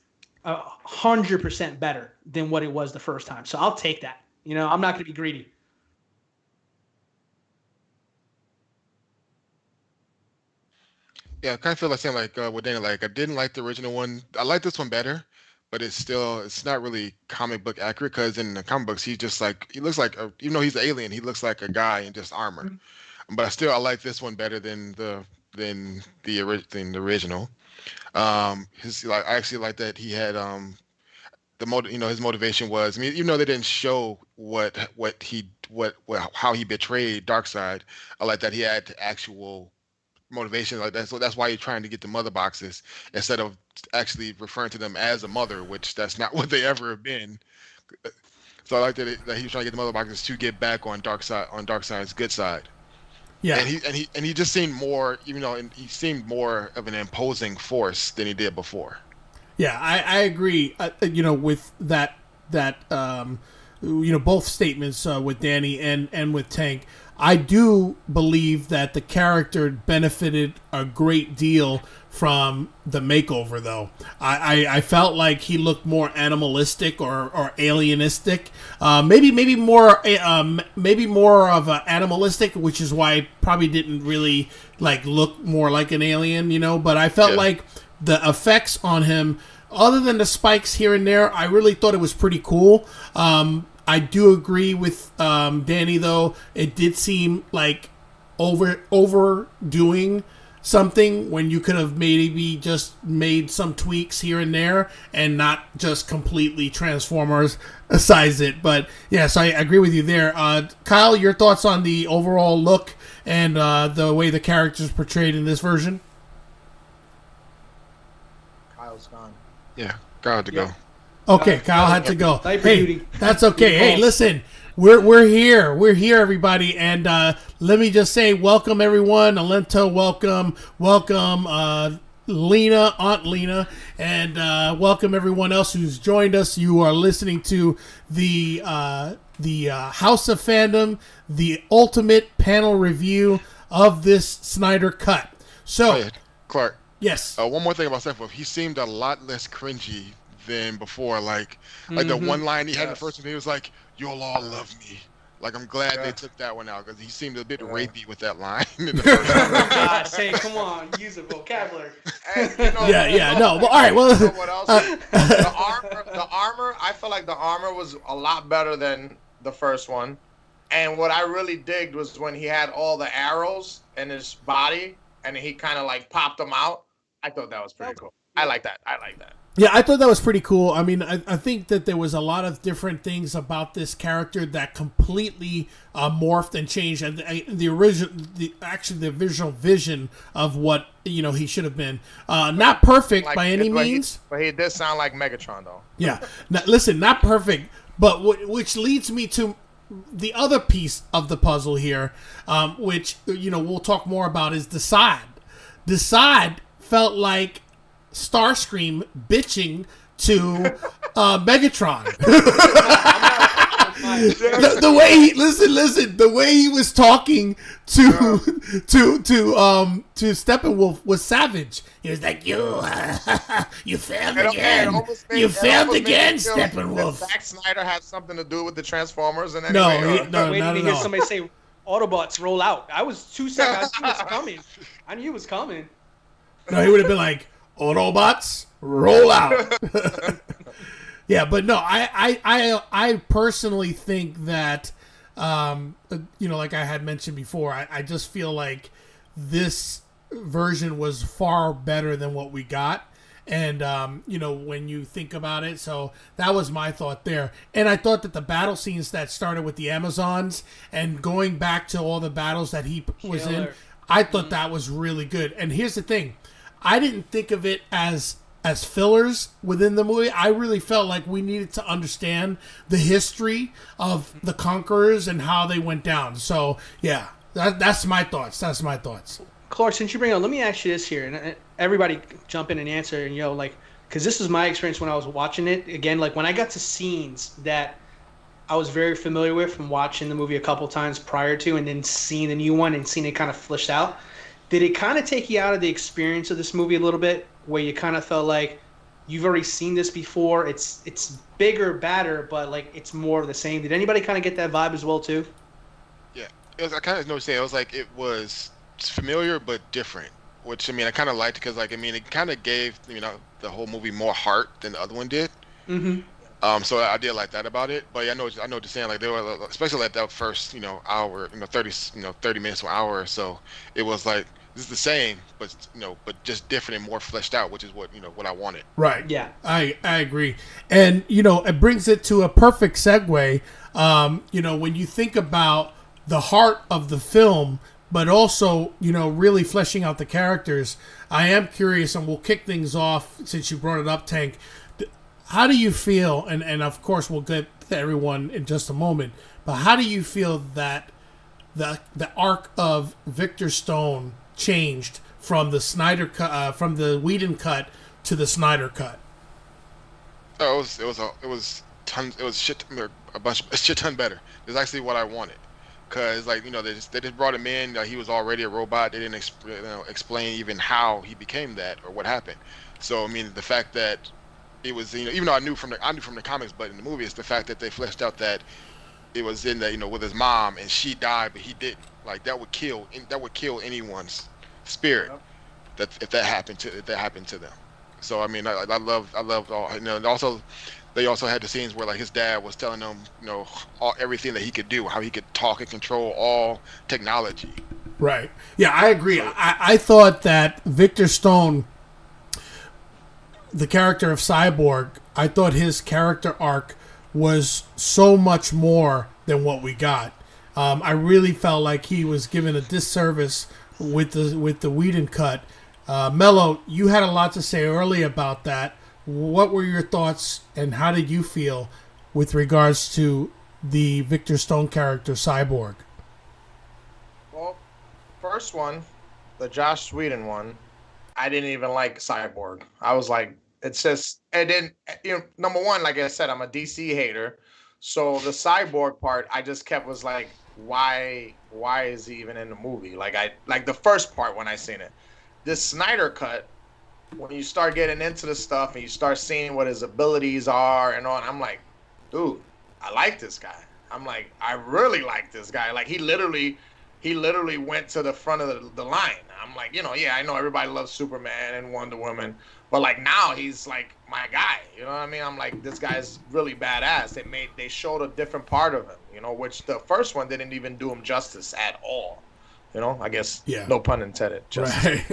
100% better than what it was the first time. So I'll take that. I'm not going to be greedy. Yeah, I kind of feel like saying like with Danny, like I didn't like the original one. I like this one better, but it's not really comic book accurate because in the comic books he looks like even though he's an alien, he looks like a guy in just armor. Mm-hmm. But I like this one better than the original. I actually like that he had his motivation was, I mean, even though they didn't show how he betrayed Darkseid, I like that he had actual motivation like that. So that's why you're trying to get the mother boxes instead of actually referring to them as a mother, which that's not what they ever have been. So I like that he was trying to get the mother boxes to get back on Darkseid's good side. Yeah, and he just seemed more, he seemed more of an imposing force than he did before. Yeah, I agree. With that both statements with Danny and with Tank. I do believe that the character benefited a great deal from the makeover, though. I felt like he looked more animalistic or alienistic. Maybe more of a animalistic, which is why I probably didn't really look more like an alien, But I felt like the effects on him, other than the spikes here and there, I really thought it was pretty cool. I do agree with Danny, though. It did seem like overdoing something when you could have maybe just made some tweaks here and there and not just completely Transformers size it. But yes, I agree with you there. Kyle, your thoughts on the overall look and the way the characters portrayed in this version? Kyle's gone. Yeah, Kyle had to go. Okay, Kyle had to go. Hey, that's okay. Hey, listen, we're here. We're here, everybody. And let me just say, welcome, everyone. Alento, welcome. Lena, Aunt Lena. And welcome, everyone else who's joined us. You are listening to the House of Fandom, the ultimate panel review of this Snyder cut. So, Clark. Yes. One more thing about Steppenwolf. He seemed a lot less cringy than before. Like the one line he had in the first one, he was like, "You'll all love me. Like, I'm glad they took that one out because he seemed a bit rapey with that line in the first one. God, say, come on, use a vocabulary. And, No, but all right. Well, you know what else? The armor. I feel like the armor was a lot better than the first one. And what I really digged was when he had all the arrows in his body and he kind of like popped them out. I thought that was pretty cool. I like that. yeah, I thought that was pretty cool. I mean, I think that there was a lot of different things about this character that completely morphed and changed. And the original vision of what he should have been. Not perfect by any means. But he did sound like Megatron, though. Yeah. Now, listen, not perfect, but which leads me to the other piece of the puzzle here, which we'll talk more about, is Decide. Decide felt like Starscream bitching to Megatron. the way he listen, the way he was talking to Steppenwolf was savage. He was like, you failed again. You failed again, Steppenwolf. Did Zack Snyder have something to do with the Transformers in any No, way? no, Waiting not to at hear all. somebody say Autobots roll out. I was 2 seconds. I knew it was coming. No, he would have been like, Autobots, roll out. Yeah, but no, I personally think that, like I had mentioned before, I just feel like this version was far better than what we got. And, when you think about it, so that was my thought there. And I thought that the battle scenes that started with the Amazons and going back to all the battles that he was in, I thought that was really good. And here's the thing. I didn't think of it as fillers within the movie. I really felt like we needed to understand the history of the Conquerors and how they went down. So, yeah, that's my thoughts. Clark, since you bring it up, let me ask you this here, and everybody jump in and answer, and because this is my experience when I was watching it. Again, like when I got to scenes that I was very familiar with from watching the movie a couple times prior to, and then seeing the new one and seeing it kind of fleshed out, did it kind of take you out of the experience of this movie a little bit, where you kind of felt like you've already seen this before? It's bigger, badder, but like it's more of the same. Did anybody kind of get that vibe as well too? Yeah, I kind of know what you're saying. It was like it was familiar but different, which I kind of liked because it kind of gave the whole movie more heart than the other one did. Mm-hmm. So I did like that about it. But yeah, I know what you're saying. Like they were, especially like that first hour, 30 minutes to an hour or so. It was like, this is the same, but just different and more fleshed out, which is what I wanted. Right. Yeah. I agree. And it brings it to a perfect segue. When you think about the heart of the film, but also really fleshing out the characters, I am curious, and we'll kick things off since you brought it up, Tank. How do you feel? And of course we'll get to everyone in just a moment. But how do you feel that the arc of Victor Stone changed from the Snyder cut, from the Whedon cut to the Snyder cut? Oh, it was a shit ton better. It's actually what I wanted, cause they just brought him in. He was already a robot. They didn't explain even how he became that or what happened. So the fact that it was even though I knew from the comics, but in the movie it's the fact that they fleshed out that it was in the with his mom and she died but he didn't. Like that would kill anyone's spirit if that happened to them. So I loved all, and also they also had the scenes where like his dad was telling them everything that he could do, how he could talk and control all technology. Right. Yeah, I agree. I thought that Victor Stone, the character of Cyborg, I thought his character arc was so much more than what we got. I really felt like he was given a disservice with the Whedon cut. Mello, you had a lot to say earlier about that. What were your thoughts, and how did you feel with regards to the Victor Stone character, Cyborg? Well, first one, the Joss Whedon one, I didn't even like Cyborg. I was like, it's just, and then, number one, like I said, I'm a DC hater. So the Cyborg part, I just was like, why is he even in the movie? Like the first part when I seen it. This Snyder cut, when you start getting into the stuff and you start seeing what his abilities are and all, I'm like, dude, I like this guy. I'm like, I really like this guy. Like he literally went to the front of the line. I'm like, yeah, I know everybody loves Superman and Wonder Woman, but like now he's like my guy. You know what I mean? I'm like, this guy's really badass. They showed a different part of him, which the first one didn't even do him justice at all. I guess, no pun intended. Right.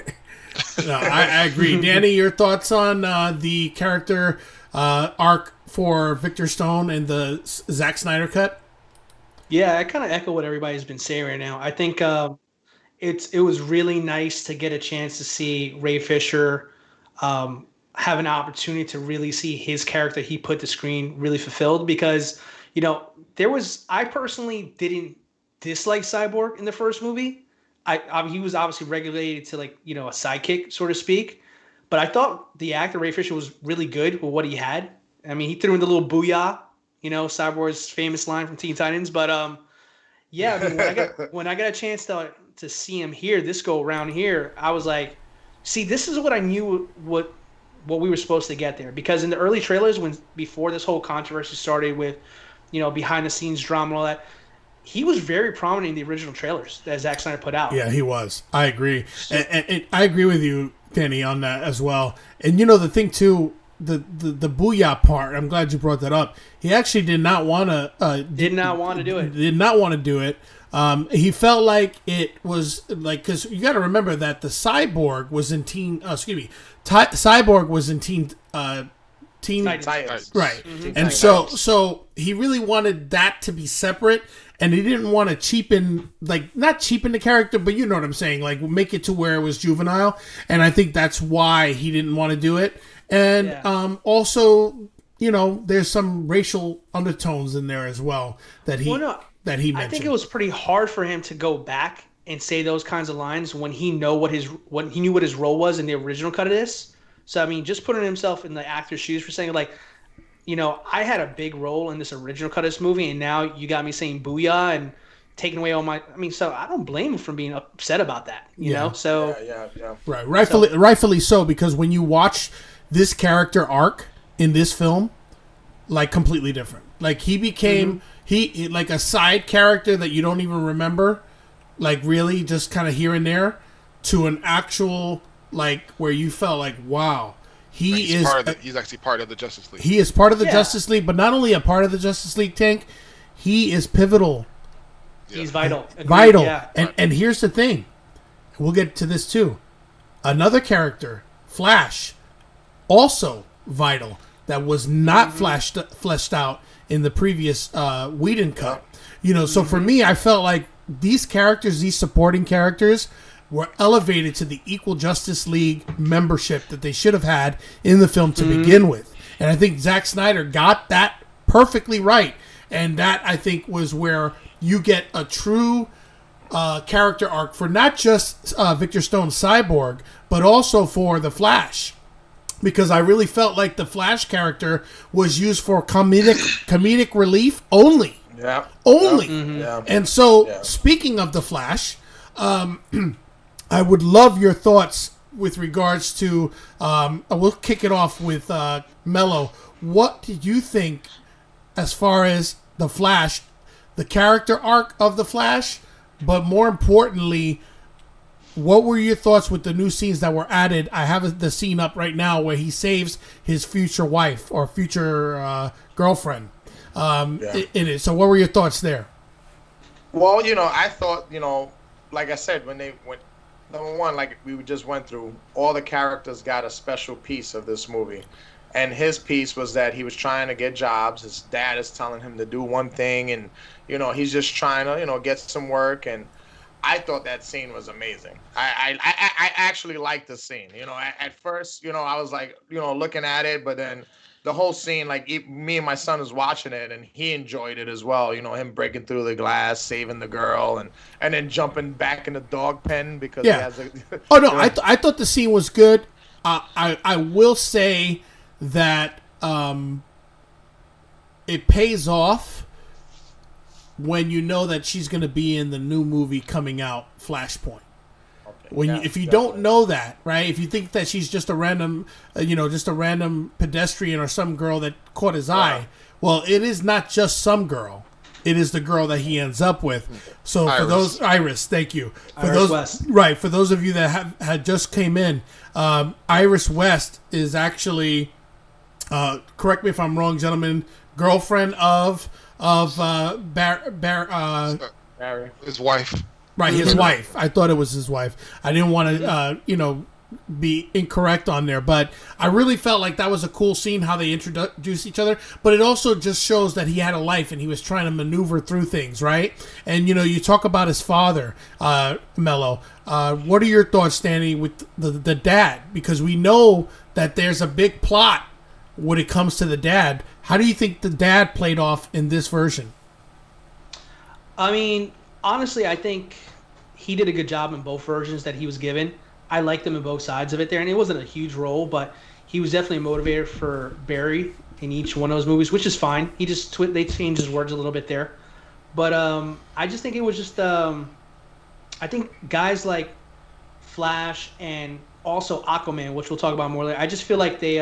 No, I agree. Danny, your thoughts on the character arc for Victor Stone and the Zack Snyder cut? Yeah, I kind of echo what everybody's been saying right now. I think it was really nice to get a chance to see Ray Fisher have an opportunity to really see his character he put to screen really fulfilled, because I personally didn't dislike Cyborg in the first movie. He was obviously regulated to a sidekick, so to speak, but I thought the actor Ray Fisher was really good with what he had. I mean, he threw in the little booyah, Cyborg's famous line from Teen Titans. But yeah, I mean, when I got a chance to see him here, this go around here, I was like, see, this is what I knew what we were supposed to get there. Because in the early trailers, before this whole controversy started with, behind the scenes drama and all that, he was very prominent in the original trailers that Zack Snyder put out. Yeah, he was. I agree. And I agree with you, Danny, on that as well. And the thing too, the booyah part, I'm glad you brought that up. He actually did not want to Did not want to do it. Did not want to do it. He felt like it was like, because you got to remember that the Cyborg was in Cyborg was in Teen Titans. Right. Mm-hmm. And so he really wanted that to be separate, and he didn't want to cheapen, not cheapen the character, but you know what I'm saying, like make it to where it was juvenile. And I think that's why he didn't want to do it. And also, there's some racial undertones in there as well that he mentioned. I think it was pretty hard for him to go back and say those kinds of lines when he knew what his role was in the original cut of this. So I mean, just putting himself in the actor's shoes for saying I had a big role in this original cut of this movie, and now you got me saying booyah and taking away all my. I mean, so I don't blame him for being upset about that. You know, so yeah. Right, rightfully so, because when you watch this character arc in this film, completely different. Like he became he like a side character that you don't even remember, really just kind of here and there, to an actual where you felt like, wow, he's actually part of the Justice League. He is part of the Justice League, but not only a part of the Justice League, Tank, he is pivotal. Yeah. He's vital. Agreed. Vital. Yeah. And here's the thing. We'll get to this too. Another character, Flash, also vital, that was not fleshed out in the previous Whedon cut. So for me, I felt like these characters, these supporting characters, were elevated to the equal Justice League membership that they should have had in the film to begin with. And I think Zack Snyder got that perfectly right. And that, I think, was where you get a true character arc for not just Victor Stone's Cyborg, but also for the Flash. Because I really felt like the Flash character was used for comedic relief only. Yeah. Only. Yeah. And so, speaking of the Flash, I would love your thoughts with regards to, we'll kick it off with Mello. What did you think as far as the Flash, the character arc of the Flash, but more importantly, what were your thoughts with the new scenes that were added? I have the scene up right now where he saves his future wife or future girlfriend in it. So what were your thoughts there? Well, I thought, like I said, when number one, like we just went through, all the characters got a special piece of this movie. And his piece was that he was trying to get jobs. His dad is telling him to do one thing, and, he's just trying to, get some work. And I thought that scene was amazing. I actually liked the scene. At first, I was like, looking at it, but then the whole scene, me and my son was watching it, and he enjoyed it as well. him breaking through the glass, saving the girl, and then jumping back in the dog pen because he has a. Oh no, I thought the scene was good. I will say that it pays off when you know that she's going to be in the new movie coming out, Flashpoint. If you don't know that, right? If you think that she's just a random, pedestrian or some girl that caught his eye, well, it is not just some girl. it is the girl that he ends up with. So for those Iris, thank you. For Iris those West. right, for those of you that had just came in, Iris West is actually correct me if I'm wrong, gentlemen, girlfriend of Barry. His wife. Right, his wife. I thought it was his wife. I didn't want to, be incorrect on there, but I really felt like that was a cool scene how they introduced each other. But it also just shows that he had a life and he was trying to maneuver through things, right? And you talk about his father, Mello. What are your thoughts, Danny, with the dad? Because we know that there's a big plot when it comes to the dad. How do you think the dad played off in this version? I mean, honestly, I think he did a good job in both versions that he was given. I liked him in both sides of it there, and it wasn't a huge role, but he was definitely a motivator for Barry in each one of those movies, which is fine. He just they changed his words a little bit there, but I just think it was just I think guys like Flash and also Aquaman, which we'll talk about more later. I just feel like they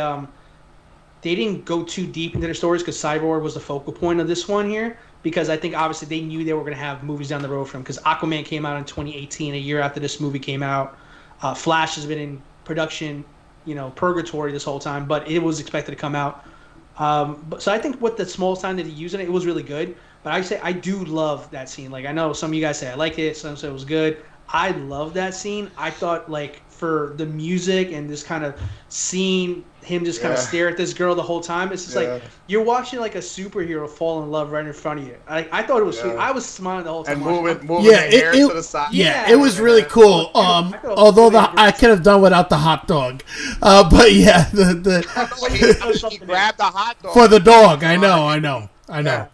didn't go too deep into their stories because Cyborg was the focal point of this one here. Because I think obviously they knew they were going to have movies down the road from him. Because Aquaman came out in 2018, a year after this movie came out. Flash has been in production, purgatory this whole time, but it was expected to come out. So I think what the small time that he used in it was really good. But I do love that scene. Like I know some of you guys say I like it, some say it was good. I love that scene. I thought for the music and this kind of scene, him just kind of stare at this girl the whole time. It's just like you're watching like a superhero fall in love right in front of you. I thought it was sweet. I was smiling the whole time. And moving the hair to the side. Yeah, it was really cool. Although I could have done without the hot dog, but yeah, he grabbed the hot dog for the dog. I know. Yeah.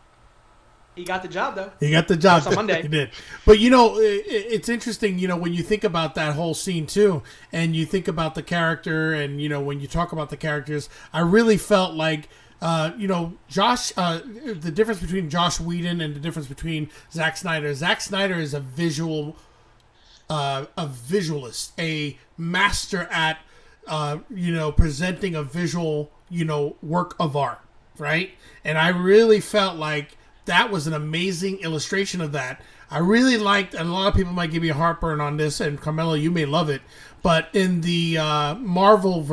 He got the job, though. He got the job. On Monday. He did. But, it's interesting, when you think about that whole scene, too, and you think about the character and, when you talk about the characters, I really felt like, Josh, the difference between Josh Whedon and the difference between Zack Snyder. Zack Snyder is a visualist, a master at, presenting a visual, work of art, right? And I really felt like that was an amazing illustration of that. I really liked, and a lot of people might give me a heartburn on this, and Carmelo, you may love it, but in the Marvel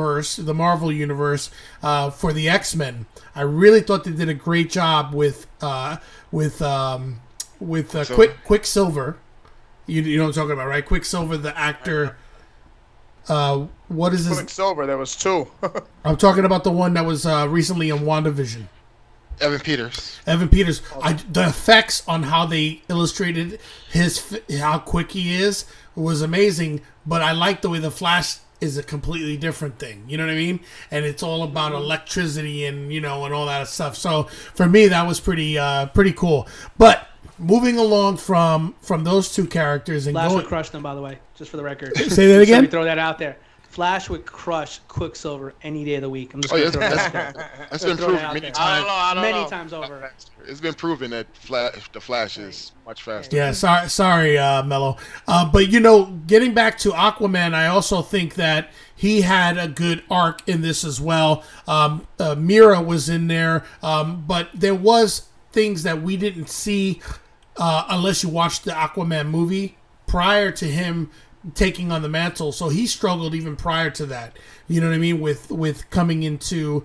universe, for the X-Men, I really thought they did a great job with Quicksilver. You know what I'm talking about, right? Quicksilver, the actor. What is this? Quicksilver, there was two. I'm talking about the one that was recently in WandaVision. Evan Peters. The effects on how they illustrated how quick he is was amazing. But I like the way the Flash is a completely different thing. You know what I mean? And it's all about electricity and and all that stuff. So for me, that was pretty cool. But moving along from those two characters and Flash would crush them, by the way, just for the record. Say that again. So we throw that out there. Flash would crush Quicksilver any day of the week. I'm just going to throw that out there. That's been proven many times. I don't know. Many times over. It's been proven that the Flash is much faster. Yeah, sorry, Mello. But getting back to Aquaman, I also think that he had a good arc in this as well. Mira was in there, but there was things that we didn't see unless you watched the Aquaman movie prior to him taking on the mantle. So he struggled even prior to that. You know what I mean? With coming into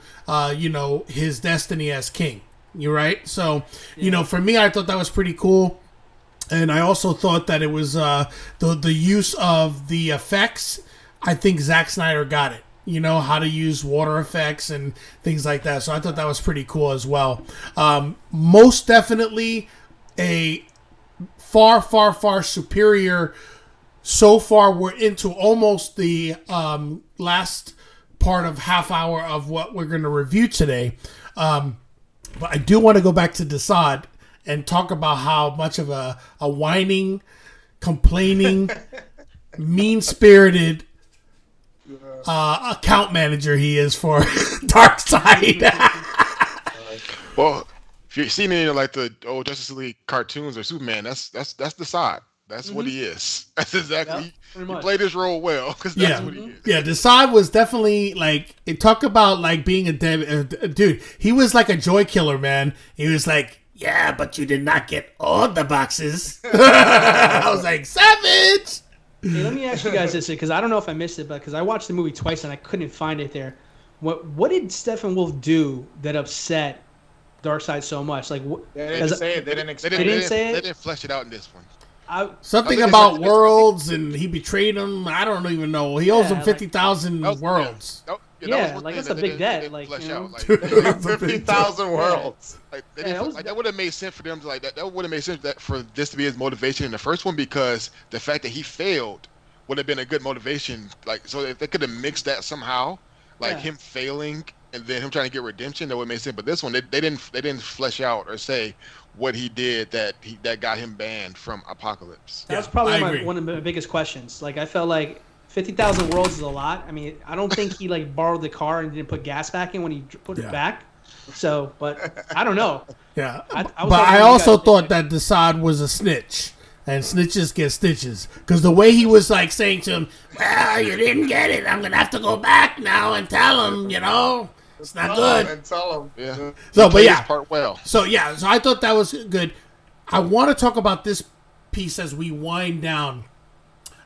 his destiny as king. You're right. So for me, I thought that was pretty cool. And I also thought that it was the use of the effects. I think Zack Snyder got it. How to use water effects and things like that. So I thought that was pretty cool as well. Most definitely a far, far, far superior. So far, we're into almost the last part of half hour of what we're going to review today. But I do want to go back to Desaad and talk about how much of a whining, complaining, mean-spirited account manager he is for Darkseid. Well, if you've seen any of the old Justice League cartoons or Superman, that's Desaad. That's what he is. That's exactly. He played his role well because that's what he is. Yeah, Desaad was definitely it talk about being a dude. He was like a joy killer, man. He was like yeah, but you did not get all the boxes. I was like, savage. Hey, let me ask you guys this, because I don't know if I missed it, but because I watched the movie twice and I couldn't find it there. What did Steppenwolf do that upset Darkseid so much? Like, They didn't say it. They didn't explain They didn't say it? They didn't flesh it out in this one. Something I think about it's- worlds, and he betrayed him. I don't even know. He owes him like- 50,000 worlds. Yeah, like, that's a big debt, like, you know? Like, 50,000 worlds. like, they Yeah, didn't, that was- like that would have made sense for them to like that. That would have made sense that for this to be his motivation in the first one, because the fact that he failed would have been a good motivation. Like, so if they could have mixed that somehow, like Yeah. him failing and then him trying to get redemption, that would make sense. But this one, they didn't flesh out or say what he did that got him banned from Apocalypse. That's Yeah, probably I agree. one of my biggest questions. Like, I felt like 50,000 worlds is a lot. I mean, I don't think he like borrowed the car and didn't put gas back in when he put Yeah. it back. So, but I don't know. Yeah, I was but hoping I you also guys- thought that Desaad was a snitch, and snitches get stitches. Because the way he was like saying to him, "Well, you didn't get it. I'm gonna have to go back now and tell him. You know, it's not good." And tell them. Yeah. So, He but played yeah, his part well. so I thought that was good. I want to talk about this piece as we wind down.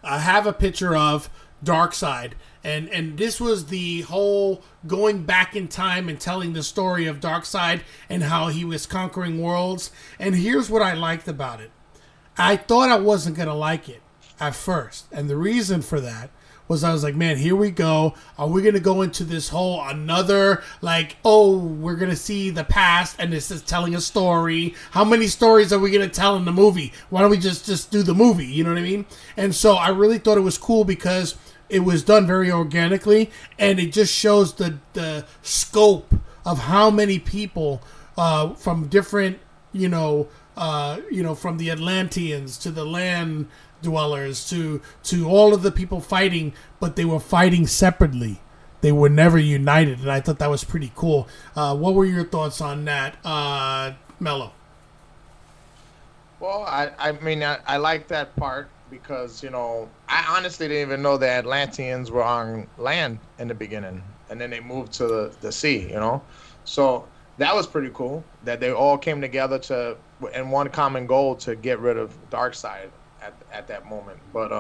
I have a picture of Darkseid, and this was the whole going back in time and telling the story of Darkseid and how he was conquering worlds. And here's what I liked about it. I thought I wasn't gonna like it at first, and the reason for that was I was like, man, here we go. Are we gonna go into this whole another, like, oh, we're gonna see the past and this is telling a story? How many stories are we gonna tell in the movie? Why don't we just do the movie? You know what I mean? And so I really thought it was cool because it was done very organically, and it just shows the scope of how many people from different, from the Atlanteans to the land dwellers to all of the people fighting, but they were fighting separately. They were never united, and I thought that was pretty cool. What were your thoughts on that, Mello? Well, I mean, I like that part because, I honestly didn't even know the Atlanteans were on land in the beginning, and then they moved to the sea, So that was pretty cool that they all came together in one common goal to get rid of Darkseid at that moment. But,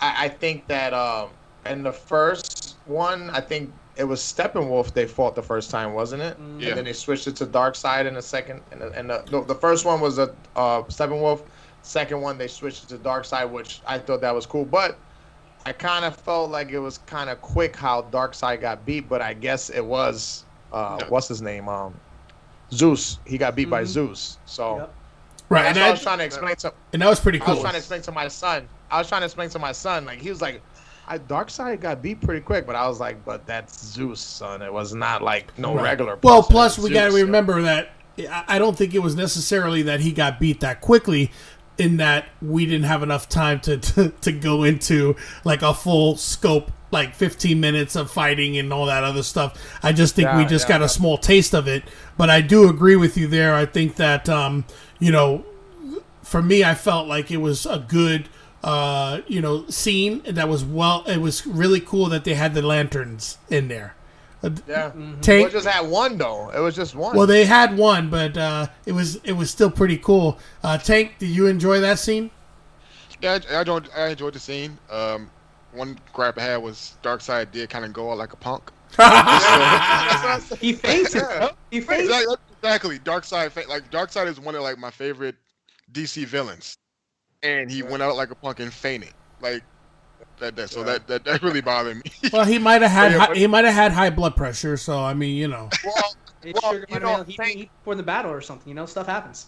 I think that in the first one, I think it was Steppenwolf they fought the first time, wasn't it? Yeah. And then they switched it to Darkseid in the second. And the first one was a Steppenwolf. Second one, they switched it to Darkseid, which I thought that was cool. But I kind of felt like it was kind of quick how Darkseid got beat. But I guess it was, what's his name? Zeus. He got beat by Zeus. So Yep. Right, that's and what I was trying to explain to. that was pretty I cool. was trying to explain to my son. Like, he was like, Darkseid got beat pretty quick, but I was like, but that's Zeus, son. It was not like no regular. Well, person. plus It was we got to Zeus, remember that I don't think it was necessarily that he got beat that quickly, in that we didn't have enough time to go into like a full scope, like 15 minutes of fighting and all that other stuff. I just think we just got a small taste of it. But I do agree with you there. I think that, for me, I felt like it was a good, scene that was it was really cool that they had the lanterns in there. Yeah. Tank, It just had one though. It was just one. well, they had one, but it was still pretty cool. Tank, did you enjoy that scene? Yeah, I enjoyed the scene. One gripe I had was Darkseid did kind of go out like a punk. He fainted. Bro. He fainted. Exactly. Darkseid is one of like my favorite DC villains, and he went out like a punk and fainted. Like that. So that really bothered me. Well, he might have had high blood pressure. So I mean, Well, He well, sugar might have been eating before the battle or something. Stuff happens.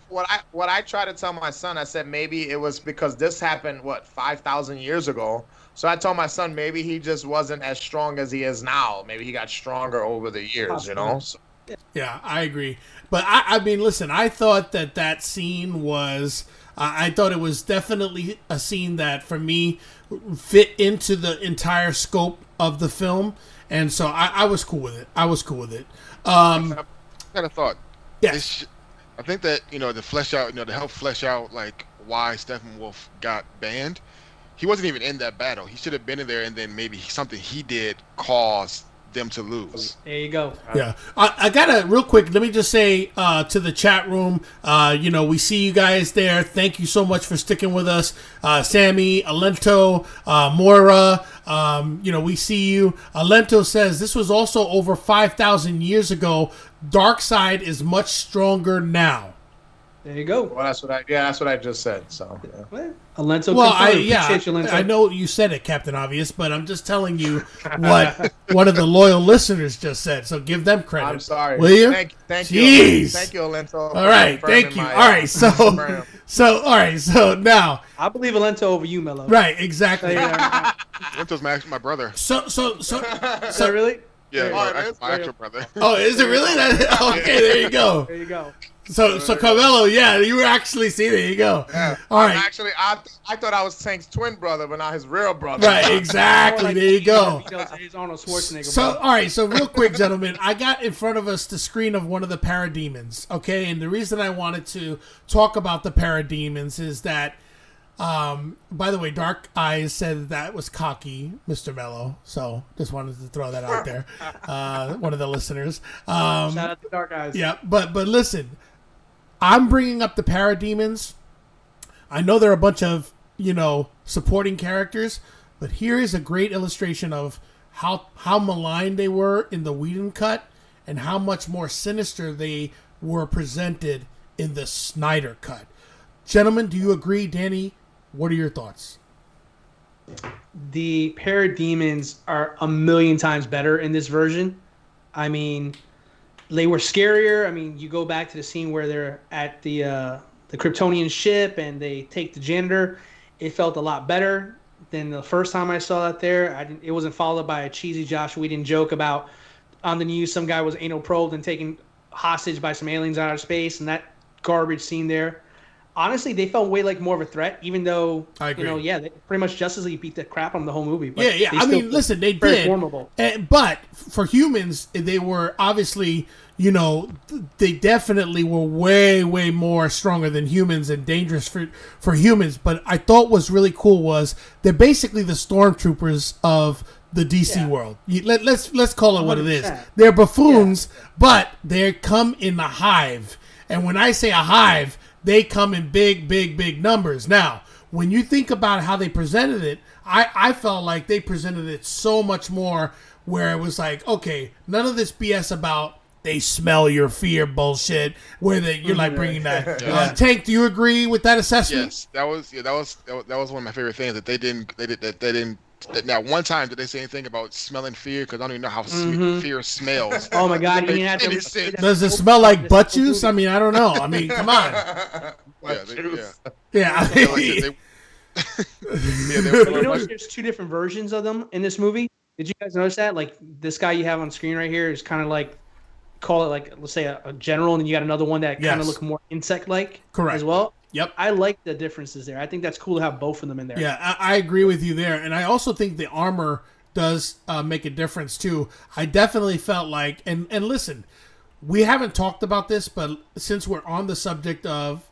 what I try to tell my son, I said maybe it was because this happened 5,000 years ago. So I told my son maybe he just wasn't as strong as he is now. Maybe he got stronger over the years, So, yeah, I agree. But I mean, listen, I thought that scene was. I thought it was definitely a scene that, for me, fit into the entire scope of the film, and so I was cool with it. I Kind of thought. Yes. I think that to flesh out, to help flesh out like why Steppenwolf got banned. He wasn't even in that battle. He should have been in there, and then maybe something he did caused them to lose. There you go. Yeah, I gotta real quick. Let me just say to the chat room, we see you guys there. Thank you so much for sticking with us, Sammy, Alento, Moira. We see you. Alento says this was also over 5,000 years ago. Darkseid is much stronger now. There you go. Well, that's what I just said. So, yeah. Alento. Well, Appreciate you, Alento. I know you said it, Captain Obvious, but I'm just telling you what one of the loyal listeners just said. So give them credit. I'm sorry. Will you? Thank Jeez. you. Thank you, Alento. All right. Thank you. All right. So now. I believe Alento over you, Mello. Right. Exactly. Alento's my brother. So really? Yeah, Oh, my actual brother. Oh, is it really? Okay, there you go. There you go. So Carmelo, yeah, you were actually see. There you go. Yeah. All right. Actually, I thought I was Tank's twin brother, but not his real brother. Right. Exactly. There you go. He's Arnold Schwarzenegger. So, all right. So, real quick, gentlemen, I got in front of us the screen of one of the parademons. Okay, and the reason I wanted to talk about the parademons is that, by the way, Dark Eyes said that was cocky, Mr. Mello. So, just wanted to throw that out there. One of the listeners. Shout out to Dark Eyes. Yeah, but listen, I'm bringing up the parademons. I know they're a bunch of supporting characters, but here is a great illustration of how malign they were in the Whedon cut and how much more sinister they were presented in the Snyder cut. Gentlemen, do you agree? Danny, what are your thoughts? The parademons are a million times better in this version. I mean, they were scarier. I mean, you go back to the scene where they're at the Kryptonian ship and they take the janitor. It felt a lot better than the first time I saw that there. It wasn't followed by a cheesy Josh Whedon joke about on the news some guy was anal probed and taken hostage by some aliens out of space, and that garbage scene there. Honestly, they felt way like more of a threat, even though I agree. they pretty much Justice League beat the crap on the whole movie. But Yeah. I mean, listen, they very did. formidable. But for humans, they were obviously, they definitely were way, way more stronger than humans and dangerous for humans. But I thought was really cool was they're basically the stormtroopers of the DC world. Let's call it what it is. 100%. They're buffoons, but they come in a hive. And when I say a hive, they come in big, big, big numbers. Now, when you think about how they presented it, I felt like they presented it so much more where it was like, okay, none of this BS about they smell your fear bullshit, where you're like bringing that. Tank, do you agree with that assessment? Yes, that was one of my favorite things that they didn't. Now, one time did they say anything about smelling fear? Because I don't even know how fear smells. Oh my God! You had Any to, sense. Does it smell like butt juice? I mean, I don't know. I mean, come on. Yeah. You know, there's two different versions of them in this movie. Did you guys notice that? Like this guy you have on screen right here is kind of like, call it like, let's say a general, and then you got another one that kind of look more insect-like. Correct. As well. Yep. I like the differences there. I think that's cool to have both of them in there. Yeah, I agree with you there. And I also think the armor does make a difference too. I definitely felt like, and listen, we haven't talked about this, but since we're on the subject of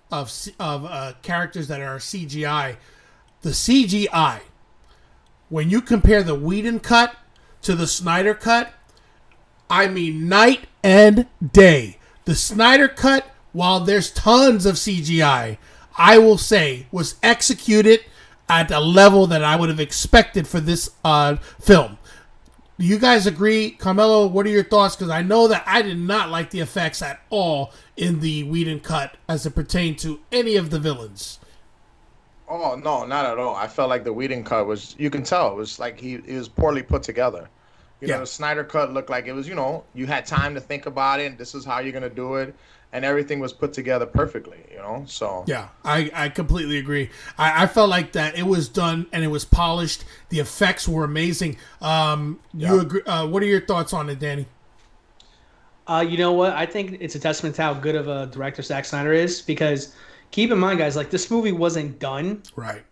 characters that are CGI, the CGI, when you compare the Whedon cut to the Snyder cut, I mean night and day. The Snyder cut, while there's tons of CGI, I will say was executed at a level that I would have expected for this film. Do you guys agree? Carmelo, what are your thoughts? Because I know that I did not like the effects at all in the Whedon cut as it pertained to any of the villains. Oh, no, not at all. I felt like the Whedon cut was, you can tell, it was like it was poorly put together. You know, the Snyder cut looked like it was, you had time to think about it, and this is how you're going to do it. And everything was put together perfectly, so. Yeah, I completely agree. I felt like that it was done and it was polished. The effects were amazing. You agree? What are your thoughts on it, Danny? You know what? I think it's a testament to how good of a director Zack Snyder is, because keep in mind, guys, like this movie wasn't done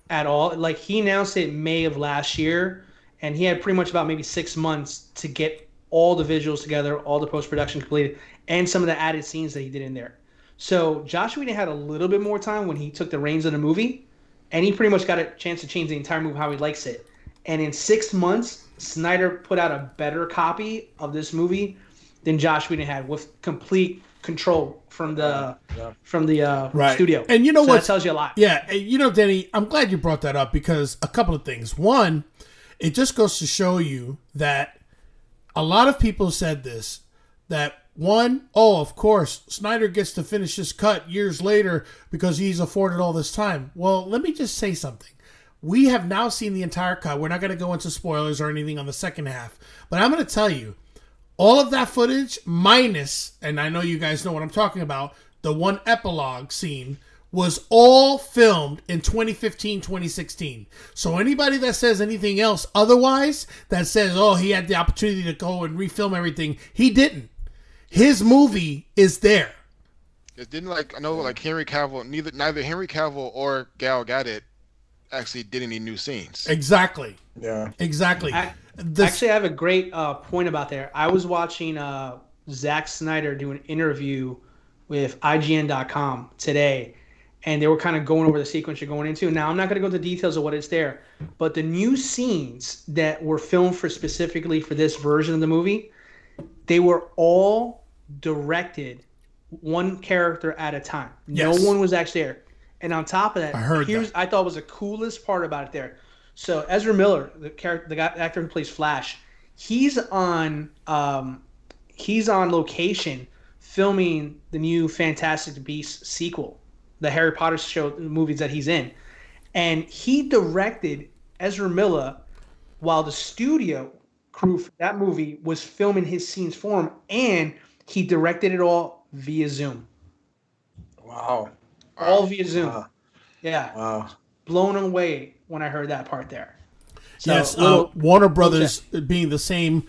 at all. Like he announced it May of last year, and he had pretty much about maybe 6 months to get all the visuals together, all the post-production completed, and some of the added scenes that he did in there. So Josh Whedon had a little bit more time when he took the reins of the movie, and he pretty much got a chance to change the entire movie how he likes it. And in 6 months, Snyder put out a better copy of this movie than Josh Whedon had, with complete control from the Right. studio. And you know what? That tells you a lot. Yeah, and you know, Denny, I'm glad you brought that up because a couple of things. One, it just goes to show you that a lot of people said this, that one, oh, of course, Snyder gets to finish his cut years later because he's afforded all this time. Well, let me just say something. We have now seen the entire cut. We're not going to go into spoilers or anything on the second half, but I'm going to tell you, all of that footage minus, and I know you guys know what I'm talking about, the one epilogue scene was all filmed in 2015, 2016. So anybody that says anything else otherwise, that says, oh, he had the opportunity to go and refilm everything, he didn't. His movie is there. It didn't Henry Cavill, neither Henry Cavill or Gal Gadot actually did any new scenes. Exactly. Yeah. Exactly. Actually, I have a great point about there. I was watching Zack Snyder do an interview with IGN.com today, and they were kind of going over the sequence you're going into. Now, I'm not going to go into details of what is there, but the new scenes that were filmed specifically for this version of the movie, they were all directed one character at a time. Yes. No one was actually there. And on top of that, I thought was the coolest part about it there. So Ezra Miller, the actor who plays Flash, he's on location filming the new Fantastic Beasts sequel, the Harry Potter show movies that he's in, and he directed Ezra Miller while the studio crew for that movie was filming his scenes for him, and he directed it all via Zoom. Wow. All via Zoom. Wow. Yeah. Wow. Blown away when I heard that part there. So, Yes, Warner Brothers being the same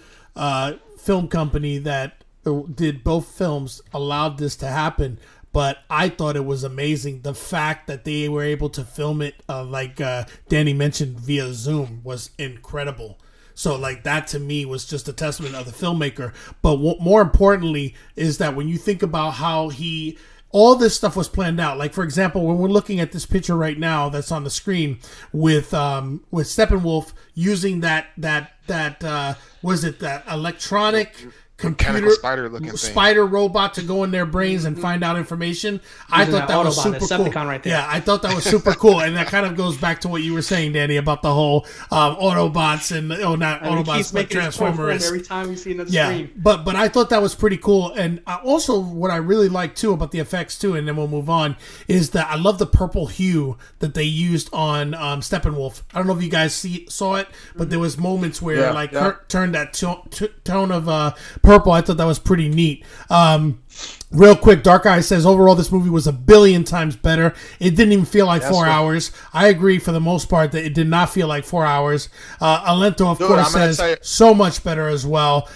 film company that did both films allowed this to happen. But I thought it was amazing. The fact that they were able to film it, like Danny mentioned, via Zoom was incredible. So like that to me was just a testament of the filmmaker. But more importantly is that when you think about how all this stuff was planned out. Like, for example, when we're looking at this picture right now that's on the screen with Steppenwolf using that electronic computer spider robot to go in their brains and find out information. I thought that was super cool. Right there. Yeah, I thought that was super cool, and that kind of goes back to what you were saying, Danny, about the whole Autobots and not Autobots, but Transformers. Every time we see another screen. But I thought that was pretty cool, and also what I really like too about the effects too, and then we'll move on, is that I love the purple hue that they used on Steppenwolf. I don't know if you guys saw it, but there was moments where Kirk turned that tone of purple. I thought that was pretty neat. Real quick, Dark Eye says overall this movie was 1 billion times better. It didn't even feel like 4 hours. I agree for the most part that it did not feel like 4 hours. Alento, of course, says so much better as well.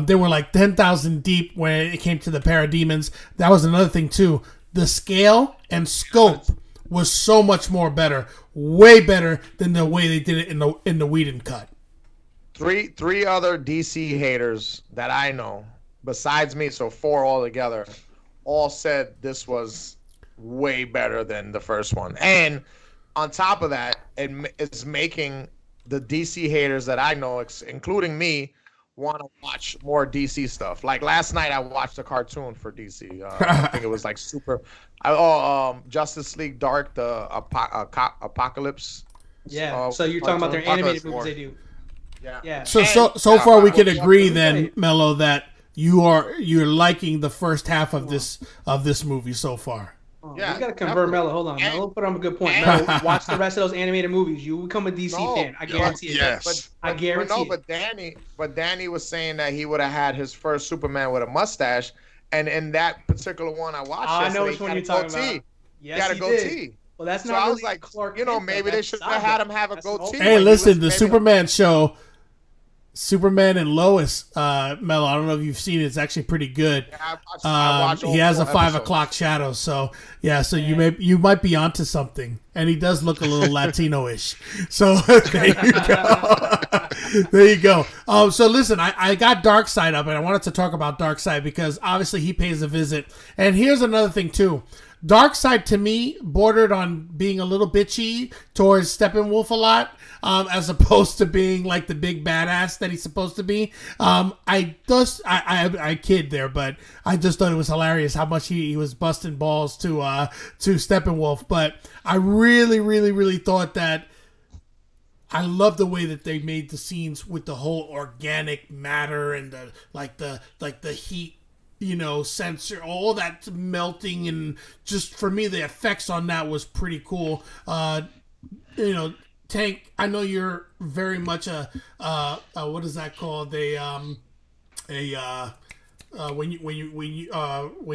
They were like 10,000 deep when it came to the parademons. That was another thing too. The scale and scope was so much more better, way better than the way they did it in the Whedon cut. Three other DC haters that I know, besides me, so 4 altogether, all said this was way better than the first one. And on top of that, it's making the DC haters that I know, including me, want to watch more DC stuff. Like last night, I watched a cartoon for DC. I think it was like Justice League Dark, the Apocalypse. Yeah. So you're talking about their animated movies they do. Yeah. So far we can agree then, Mello, that you're liking the first half of this movie so far. Yeah, you got to convert Mello. Hold on, Mello put on a good point. Mello, watch the rest of those animated movies. You will become a DC fan. I guarantee it. Yes. I guarantee it. But Danny was saying that he would have had his first Superman with a mustache, and in that particular one I watched, I know which one you're talking about. Yes, he got a goatee. Well, that's so not. I was like, Clark maybe they should have had him have a goatee. Hey, listen, the Superman show, Superman and Lois, Mello, I don't know if you've seen it. It's actually pretty good. Yeah, he has a 5 o'clock shadow, so you might be onto something. And he does look a little Latino-ish. So there you go. There you go. So listen, I got Darkseid up, and I wanted to talk about Darkseid because obviously he pays a visit. And here's another thing too. Darkseid to me bordered on being a little bitchy towards Steppenwolf a lot, as opposed to being like the big badass that he's supposed to be. I kid there, but I just thought it was hilarious how much he was busting balls to Steppenwolf. But I really, really, really thought that I love the way that they made the scenes with the whole organic matter and the heat, sensor, all that melting, and just for me the effects on that was pretty cool. Tank, I know you're very much a what is that called? When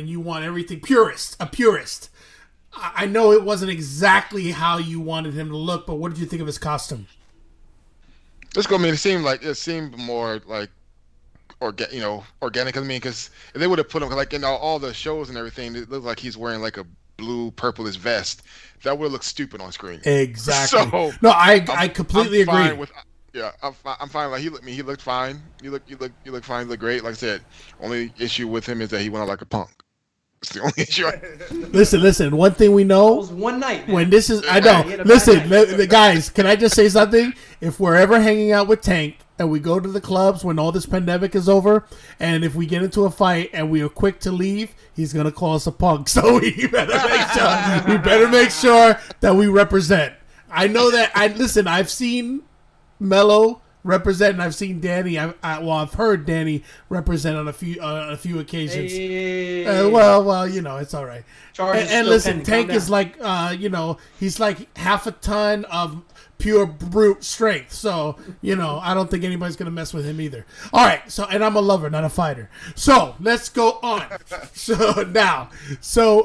you want everything purist, a purist. I know it wasn't exactly how you wanted him to look, but what did you think of his costume? It seemed more like organic. I mean, because if they would have put him like in all the shows and everything, it looked like he's wearing like a blue purplish vest. That would look stupid on screen. Exactly. So no, I completely agree. I'm fine. Like he looked fine. You look fine. You look great. Like I said, only issue with him is that he went out like a punk. It's the only issue. Listen. One thing we know. It was one night. Man. When this is, I know. Listen, guys. Can I just say something? If we're ever hanging out with Tank and we go to the clubs when all this pandemic is over, and if we get into a fight and we are quick to leave, he's gonna call us a punk. So we better make sure that we represent. I know that. I've seen Mello represent, and I've seen Danny. I've heard Danny represent on a few occasions. Hey. It's all right. And listen, pending. Tank is like, he's like half a ton of pure brute strength. So, I don't think anybody's gonna mess with him either. All right. So, and I'm a lover, not a fighter. So let's go on. So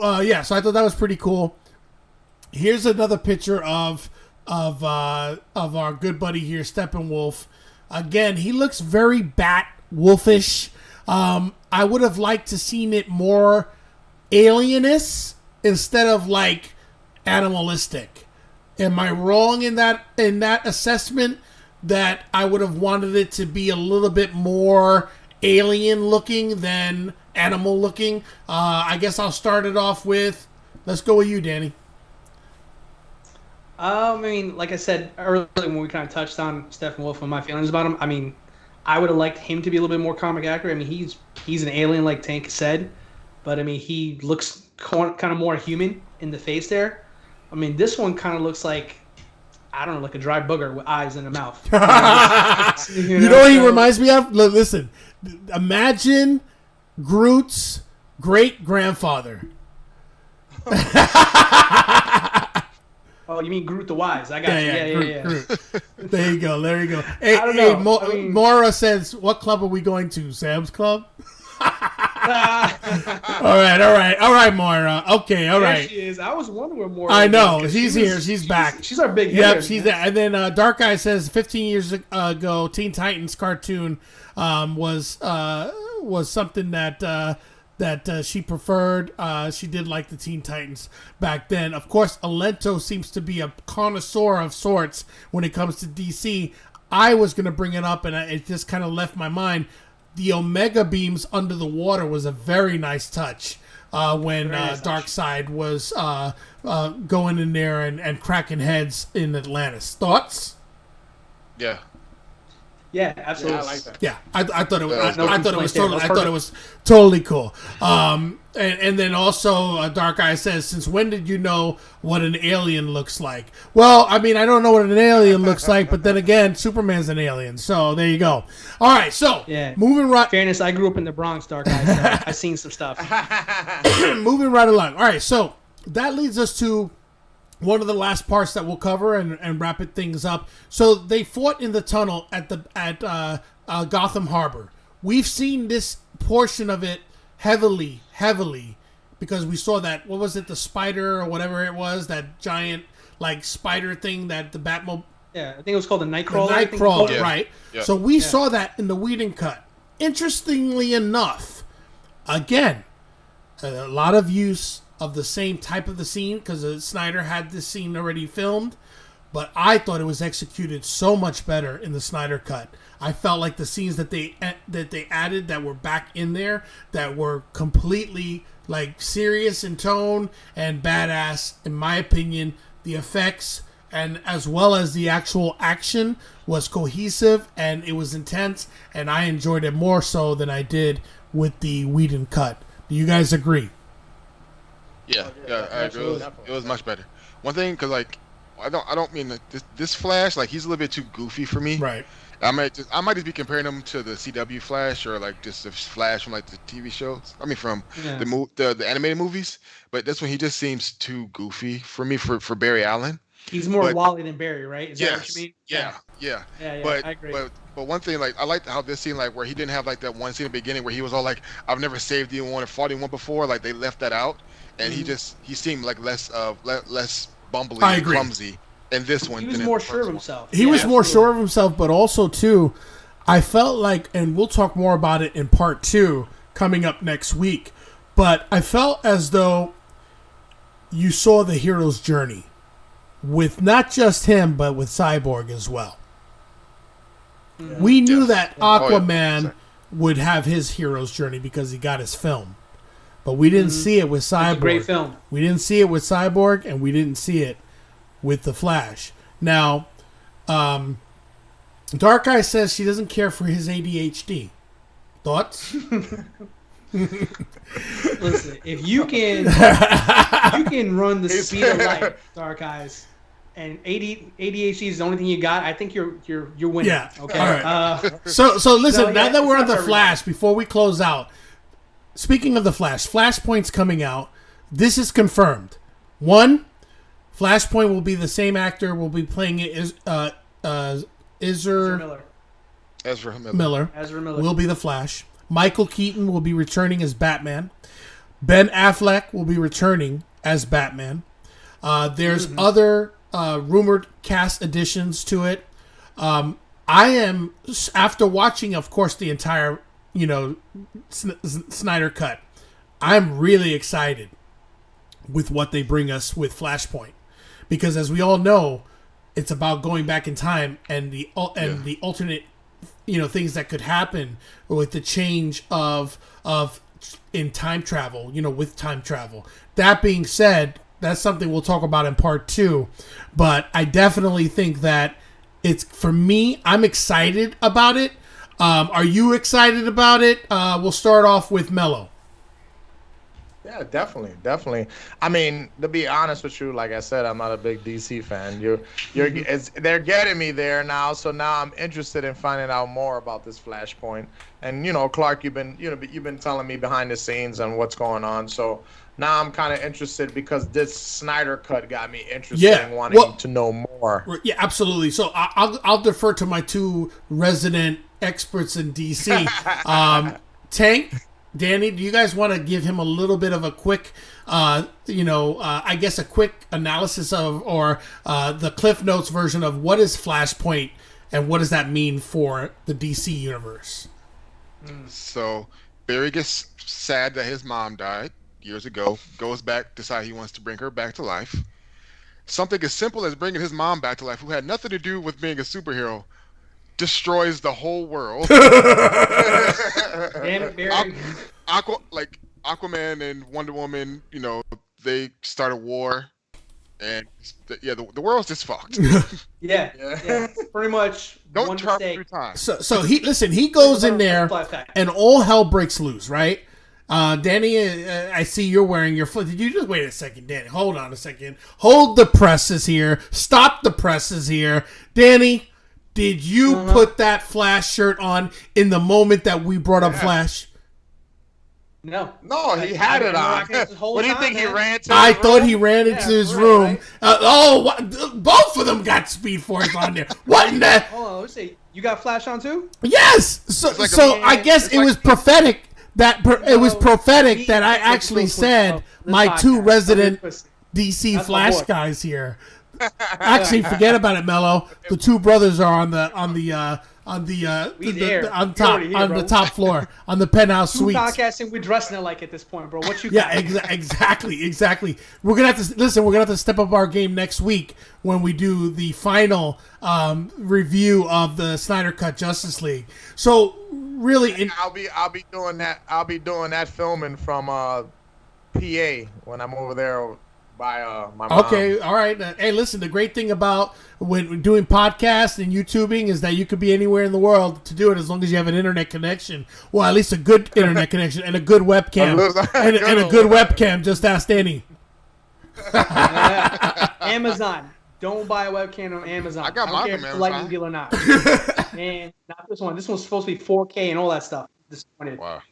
I thought that was pretty cool. Here's another picture of our good buddy here, Steppenwolf. Again, he looks very Bat-Wolfish. I would have liked to seen it more alienous instead of like animalistic. Am I wrong in that assessment? That I would have wanted it to be a little bit more alien looking than animal looking. I guess I'll start it off with. Let's go with you, Danny. I mean, like I said earlier when we kind of touched on Steppenwolf and my feelings about him, I mean, I would have liked him to be a little bit more comic accurate. I mean, he's an alien, like Tank said, but I mean, he looks kind of more human in the face there. I mean, this one kind of looks like, I don't know, like a dry booger with eyes and a mouth. You know what he reminds me of? Listen, imagine Groot's great-grandfather. Oh, you mean Groot the Wise? I got you. Yeah. Groot. There you go. Hey, I don't know. Mora says, "What club are we going to? Sam's Club." All right, Moira. Okay, all right. There she is. I was wondering where Moira. I know she's here. She's back. She's our big. Yep, she's there. And then Dark Eye says, 15 years ago, Teen Titans cartoon was something that she preferred. She did like the Teen Titans back then. Of course, Alento seems to be a connoisseur of sorts when it comes to DC. I was going to bring it up, and it just kind of left my mind. The Omega beams under the water was a very nice touch when Darkseid was going in there and cracking heads in Atlantis. Thoughts? Yeah. Yeah, absolutely. Yeah, I like that. Yeah, I thought it was. I thought it was totally cool. And then also, Dark Eye says, "Since when did you know what an alien looks like?" Well, I mean, I don't know what an alien looks like, but then again, Superman's an alien, so there you go. All right, so moving right. Fairness, I grew up in the Bronx, Dark Eye. So I've seen some stuff. Moving right along. All right, so that leads us to one of the last parts that we'll cover and wrap it things up. So they fought in the tunnel at Gotham Harbor. We've seen this portion of it heavily, because we saw that, what was it, the spider or whatever it was, that giant like spider thing that the Batmobile. Yeah, I think it was called the Nightcrawler. The Nightcrawler, yeah. right? Yeah. So we saw that in the Whedon cut. Interestingly enough, again, a lot of use of the same type of the scene, because Snyder had this scene already filmed, but I thought it was executed so much better in the Snyder cut. I felt like the scenes that they added that were back in there that were completely like serious in tone and badass. In my opinion, the effects and as well as the actual action was cohesive and it was intense, and I enjoyed it more so than I did with the Whedon cut. Do you guys agree? Yeah, I agree. It was much better. One thing, because like I don't mean that this Flash, like he's a little bit too goofy for me. Right. I might just be comparing him to the CW Flash or like just the Flash from like the TV shows. I mean from the animated movies. But this one he just seems too goofy for me for Barry Allen. He's more Wally than Barry, right? Is that what you mean? Yeah. But I agree. But one thing, like I liked how this scene, like where he didn't have like that one scene at the beginning where he was all like, "I've never saved anyone or fought anyone before." Like they left that out, and he seemed like less bumbly and clumsy. In this one, he was more sure of himself. He was more sure of himself, but also too, I felt like, and we'll talk more about it in part 2 coming up next week. But I felt as though you saw the hero's journey with not just him, but with Cyborg as well. Yeah. We knew that Aquaman would have his hero's journey because he got his film, but we didn't see it with Cyborg. It's a great film. We didn't see it with Cyborg, and we didn't see it with the Flash. Now, Dark Eye says she doesn't care for his ADHD. Thoughts? Listen, if you can run the speed of light, Dark Eyes, and ADHD is the only thing you got, I think you're winning. Yeah. Okay. All right. So listen. Now that we're on the Flash, before we close out, speaking of the Flash, Flashpoint's coming out. This is confirmed. One, Flashpoint will be the same actor. Will be playing it. Ezra Miller will be the Flash. Michael Keaton will be returning as Batman. Ben Affleck will be returning as Batman. There's other rumored cast additions to it. I am, after watching, of course, the entire, Snyder cut, I'm really excited with what they bring us with Flashpoint. Because as we all know, it's about going back in time and the alternate, things that could happen with the change of in time travel, with time travel. That being said, that's something we'll talk about in part 2. But I definitely think that for me, I'm excited about it. Are you excited about it? We'll start off with Mello. Yeah, definitely. I mean, to be honest with you, like I said, I'm not a big DC fan. They're getting me there now, so now I'm interested in finding out more about this Flashpoint. And Clark, you've been telling me behind the scenes and what's going on. So now I'm kind of interested because this Snyder cut got me interested in wanting to know more. Yeah, absolutely. So I'll defer to my 2 resident experts in DC. Tank, Danny, do you guys want to give him a little bit of a quick, I guess a quick analysis of, or the Cliff Notes version of what is Flashpoint and what does that mean for the DC universe? So Barry gets sad that his mom died years ago, goes back, decides he wants to bring her back to life. Something as simple as bringing his mom back to life, who had nothing to do with being a superhero, destroys the whole world. Damn it, Barry. Aquaman and Wonder Woman, they start a war, and the world's just fucked. Yeah. Pretty much. Don't travel through time. So he goes in there, and all hell breaks loose, right? Danny, I see you're wearing your foot. Did you just wait a second, Danny? Hold on a second. Hold the presses here. Stop the presses here, Danny. Did you put that Flash shirt on in the moment that we brought up Flash? No, he had it on. What do you think he ran to? I thought he ran into his room. Right? Both of them got Speed Force on there. What in the? Hold on, let's see. You got Flash on too? Yes. So I guess it was prophetic. It was prophetic that I actually said my 2 resident DC Flash guys here. Actually, forget about it, Mello. The 2 brothers are on the top floor on the penthouse suite. Podcasting, we're dressing it like at this point, bro. What you? Yeah, exactly. We're gonna have to listen. We're gonna have to step up our game next week when we do the final review of the Snyder Cut Justice League. So really, I'll be doing that. I'll be doing that filming from PA when I'm over there by my mom. Okay, all right. Hey, listen, the great thing about when doing podcasts and YouTubing is that you could be anywhere in the world to do it as long as you have an internet connection. Well, at least a good internet connection and a good webcam. and a good webcam. Just ask Danny. Amazon. Don't buy a webcam on Amazon. I got mine from Amazon. Lightning deal or not. And not this one. This one's supposed to be 4K and all that stuff. Disappointed. Wow.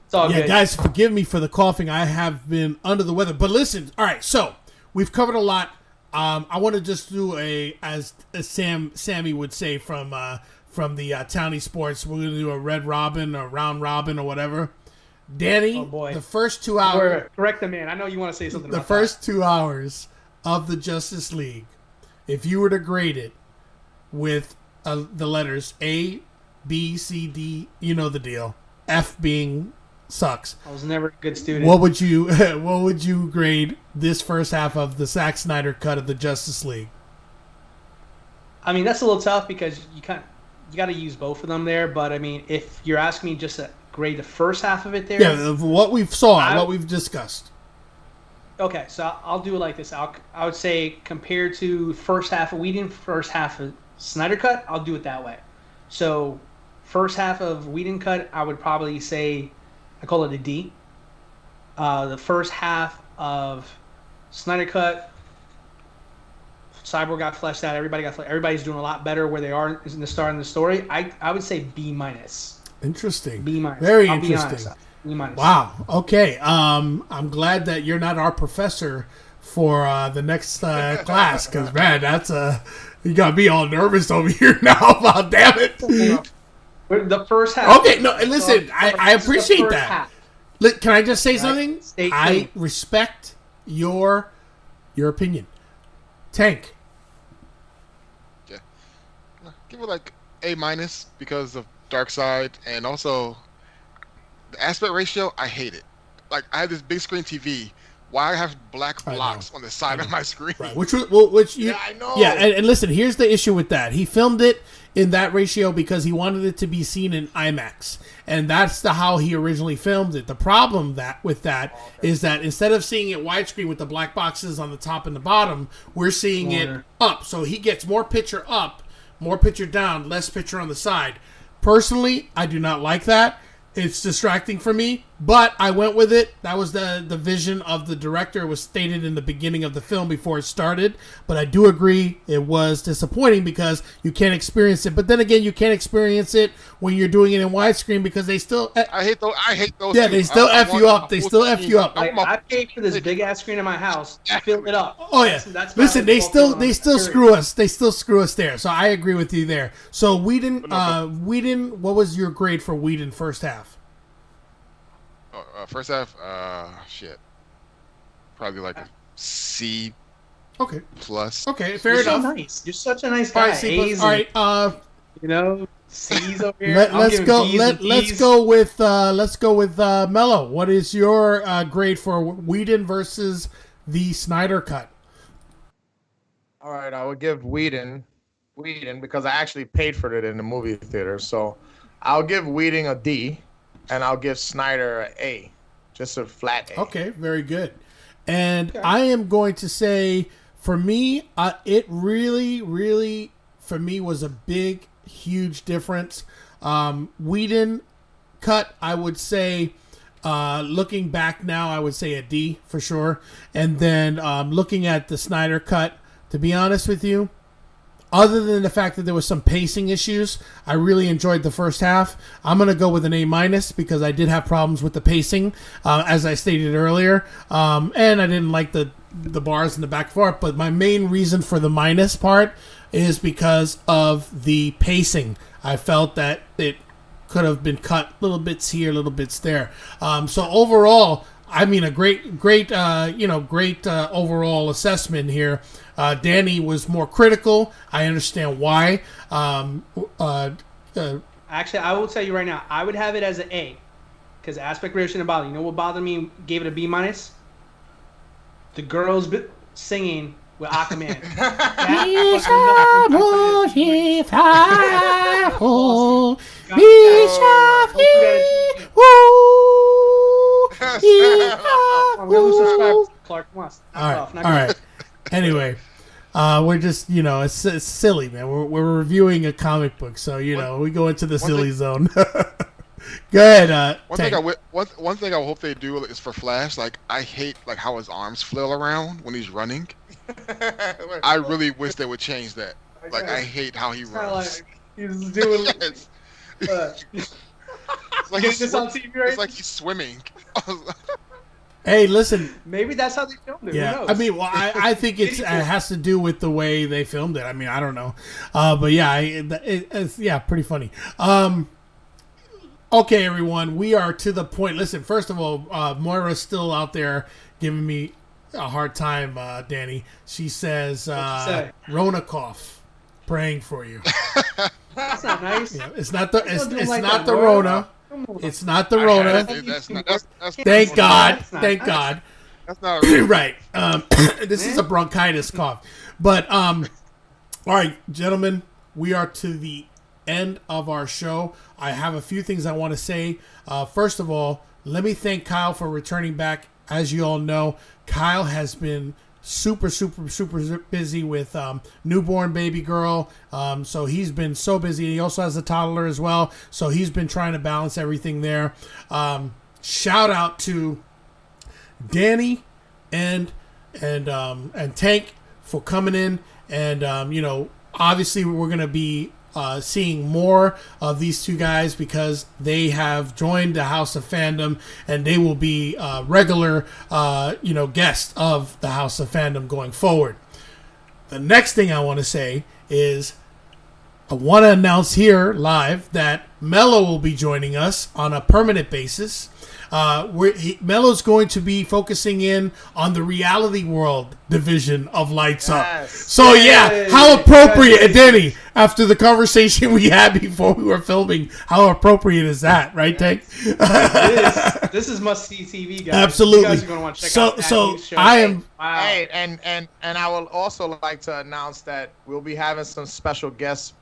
It's all Yeah, good. guys, forgive me for the coughing. I have been under the weather. But listen, all right, so we've covered a lot. I want to just do as Sammy would say from the Townie Sports, we're going to do a red robin or round robin or whatever. Danny, Oh, boy. the first 2 hours. Correct the man. I know you want to say something The about first 2 hours of the Justice League, if you were to grade it with the letters A, B, C, D, you know the deal. F being sucks. that. I was never a good student. What would you grade this first half of the Zack Snyder cut of the Justice League? I mean, that's a little tough because you got to use both of them there. But I mean, if you're asking me just to grade the first half of it there, Yeah, of what we've saw, what we've discussed. Okay, so I'll do it like this. I would say compared to first half of Whedon, first half of Snyder cut, I'll do it that way. So first half of Whedon cut, I would probably say I call it a D. The first half of Snyder cut, Cyborg got fleshed out. Everybody's doing a lot better where they are in the start of the story. I would say B minus. Interesting. B minus. Very I'll be interesting. honest. B minus. Wow. Okay. I'm glad that you're not our professor for the next class, because man, you got me all nervous over here now. About damn it. The first half. Okay. No. Listen, I appreciate that. Half. Can I just say something? Stay I tuned. respect your opinion. Tank. Yeah. Give it like A minus because of Dark Side, and also the aspect ratio. I hate it. Like, I have this big screen TV. Why have black blocks on the side of my screen? Right. Yeah, I know. Yeah, and listen, here's the issue with that. He filmed it in that ratio because he wanted it to be seen in IMAX, and that's how he originally filmed it. The problem with that is that instead of seeing it widescreen with the black boxes on the top and the bottom, we're seeing it up. So he gets more picture up, more picture down, less picture on the side. Personally, I do not like that. It's distracting for me, but I went with it. That was the vision of the director. It was stated in the beginning of the film before it started. But I do agree it was disappointing because you can't experience it. But then again, you can't experience it when you're doing it in widescreen because they still... I hate those. Yeah, too. they still F you up. They still F you up. I paid for this big ass screen in my house. Fill it up. Oh yeah. That's Listen, they still screw us. They still screw us there. So I agree with you there. So Whedon, what was your grade for Whedon first half? First half, shit. Probably like a C Okay. plus. Okay, fair You're enough. so nice. You're such a nice All guy. right, C plus. A's All right. you know, C's over here. Let's go with Mello. What is your grade for Whedon versus the Snyder cut? All right, I would give Whedon because I actually paid for it in the movie theater. So I'll give Whedon a D, and I'll give Snyder an A, just a flat A. Okay, very good. And I am going to say, for me, it really, really, for me, was a big, huge difference. Whedon cut, I would say, looking back now, I would say a D for sure. And then looking at the Snyder cut, to be honest with you, other than the fact that there was some pacing issues, I really enjoyed the first half. I'm going to go with an A minus because I did have problems with the pacing, as I stated earlier. And I didn't like the bars in the back part. But my main reason for the minus part is because of the pacing. I felt that it could have been cut little bits here, little bits there. So overall, I mean, a great overall assessment here. Danny was more critical. I understand why. Actually, I will tell you right now, I would have it as an A, because aspect ratio didn't bother. You know what bothered me? Gave it a B minus. The girls singing with Aquaman. I'm gonna lose subscribers. Clark wants. All right. Anyway, we're just, it's silly, man. We're reviewing a comic book, so we go into the silly zone. Go ahead. One thing I hope they do is for Flash. Like, I hate how his arms flail around when he's running. I really wish they would change that. Like, I hate how he runs. He's doing. It's like it's like he's swimming. Hey, listen. Maybe that's how they filmed it. Yeah, Who knows? I mean, well, I think it has to do with the way they filmed it. I mean, I don't know, but yeah, it's pretty funny. Okay, everyone, we are to the point. Listen, first of all, Moira's still out there giving me a hard time, Danny. She says, Rona cough, praying for you. That's not nice. Yeah, it's not the Rona. It's not the Rona. Thank God. Thank God. That's not right. This is a bronchitis cough. But all right, gentlemen, we are to the end of our show. I have a few things I want to say. First of all, let me thank Kyle for returning back. As you all know, Kyle has been super busy with newborn baby girl. So he's been so busy. He also has a toddler as well. So he's been trying to balance everything there. Shout out to Danny and Tank for coming in. And, obviously we're going to be seeing more of these two guys because they have joined the House of Fandom and they will be regular, guests of the House of Fandom going forward. The next thing I want to say is I want to announce here live that Mello will be joining us on a permanent basis. Mello's going to be focusing in on the reality world division of Lights Up. So yeah, how appropriate, Denny, after the conversation we had before we were filming, how appropriate is that, right, Tank? This is must-see TV, guys. Absolutely. You guys are going to want to check out that new show. I am. Wow. Hey, and I will also like to announce that we'll be having some special guests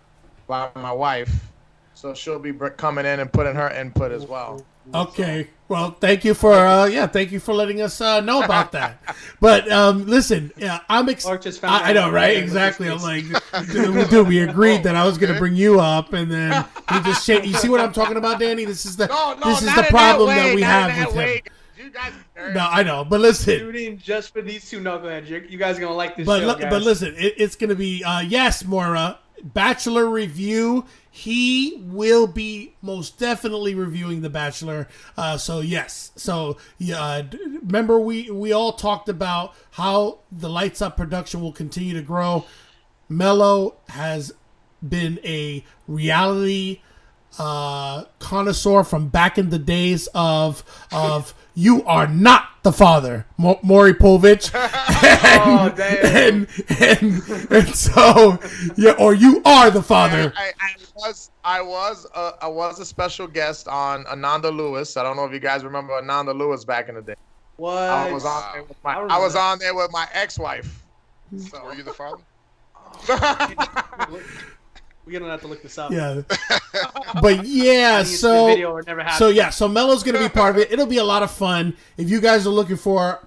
by my wife, so she'll be coming in and putting her input as well. Okay. Well, thank you for letting us know about that. But listen, I'm excited. I know, right? Exactly. I'm like, dude, we agreed that I was going to bring you up, and then he just shake. You see what I'm talking about, Danny? This is the problem that we have with him. You guys no, I know, but listen. Tune in just for these two knuckleheads. You guys are gonna like this show, guys. But listen, it's gonna be yes, Moira. Bachelor review. He will be most definitely reviewing The Bachelor. So yes. So remember we all talked about how the Lights Up production will continue to grow. Mello has been a reality connoisseur from back in the days of You Are Not the Father, Maury Povich. And so, yeah, or You Are the Father. I was a special guest on Ananda Lewis. I don't know if you guys remember Ananda Lewis back in the day. What? I was on there with my ex-wife. So, were you the father? We're gonna have to look this up. Yeah, but yeah, so Mello's gonna be part of it. It'll be a lot of fun. If you guys are looking for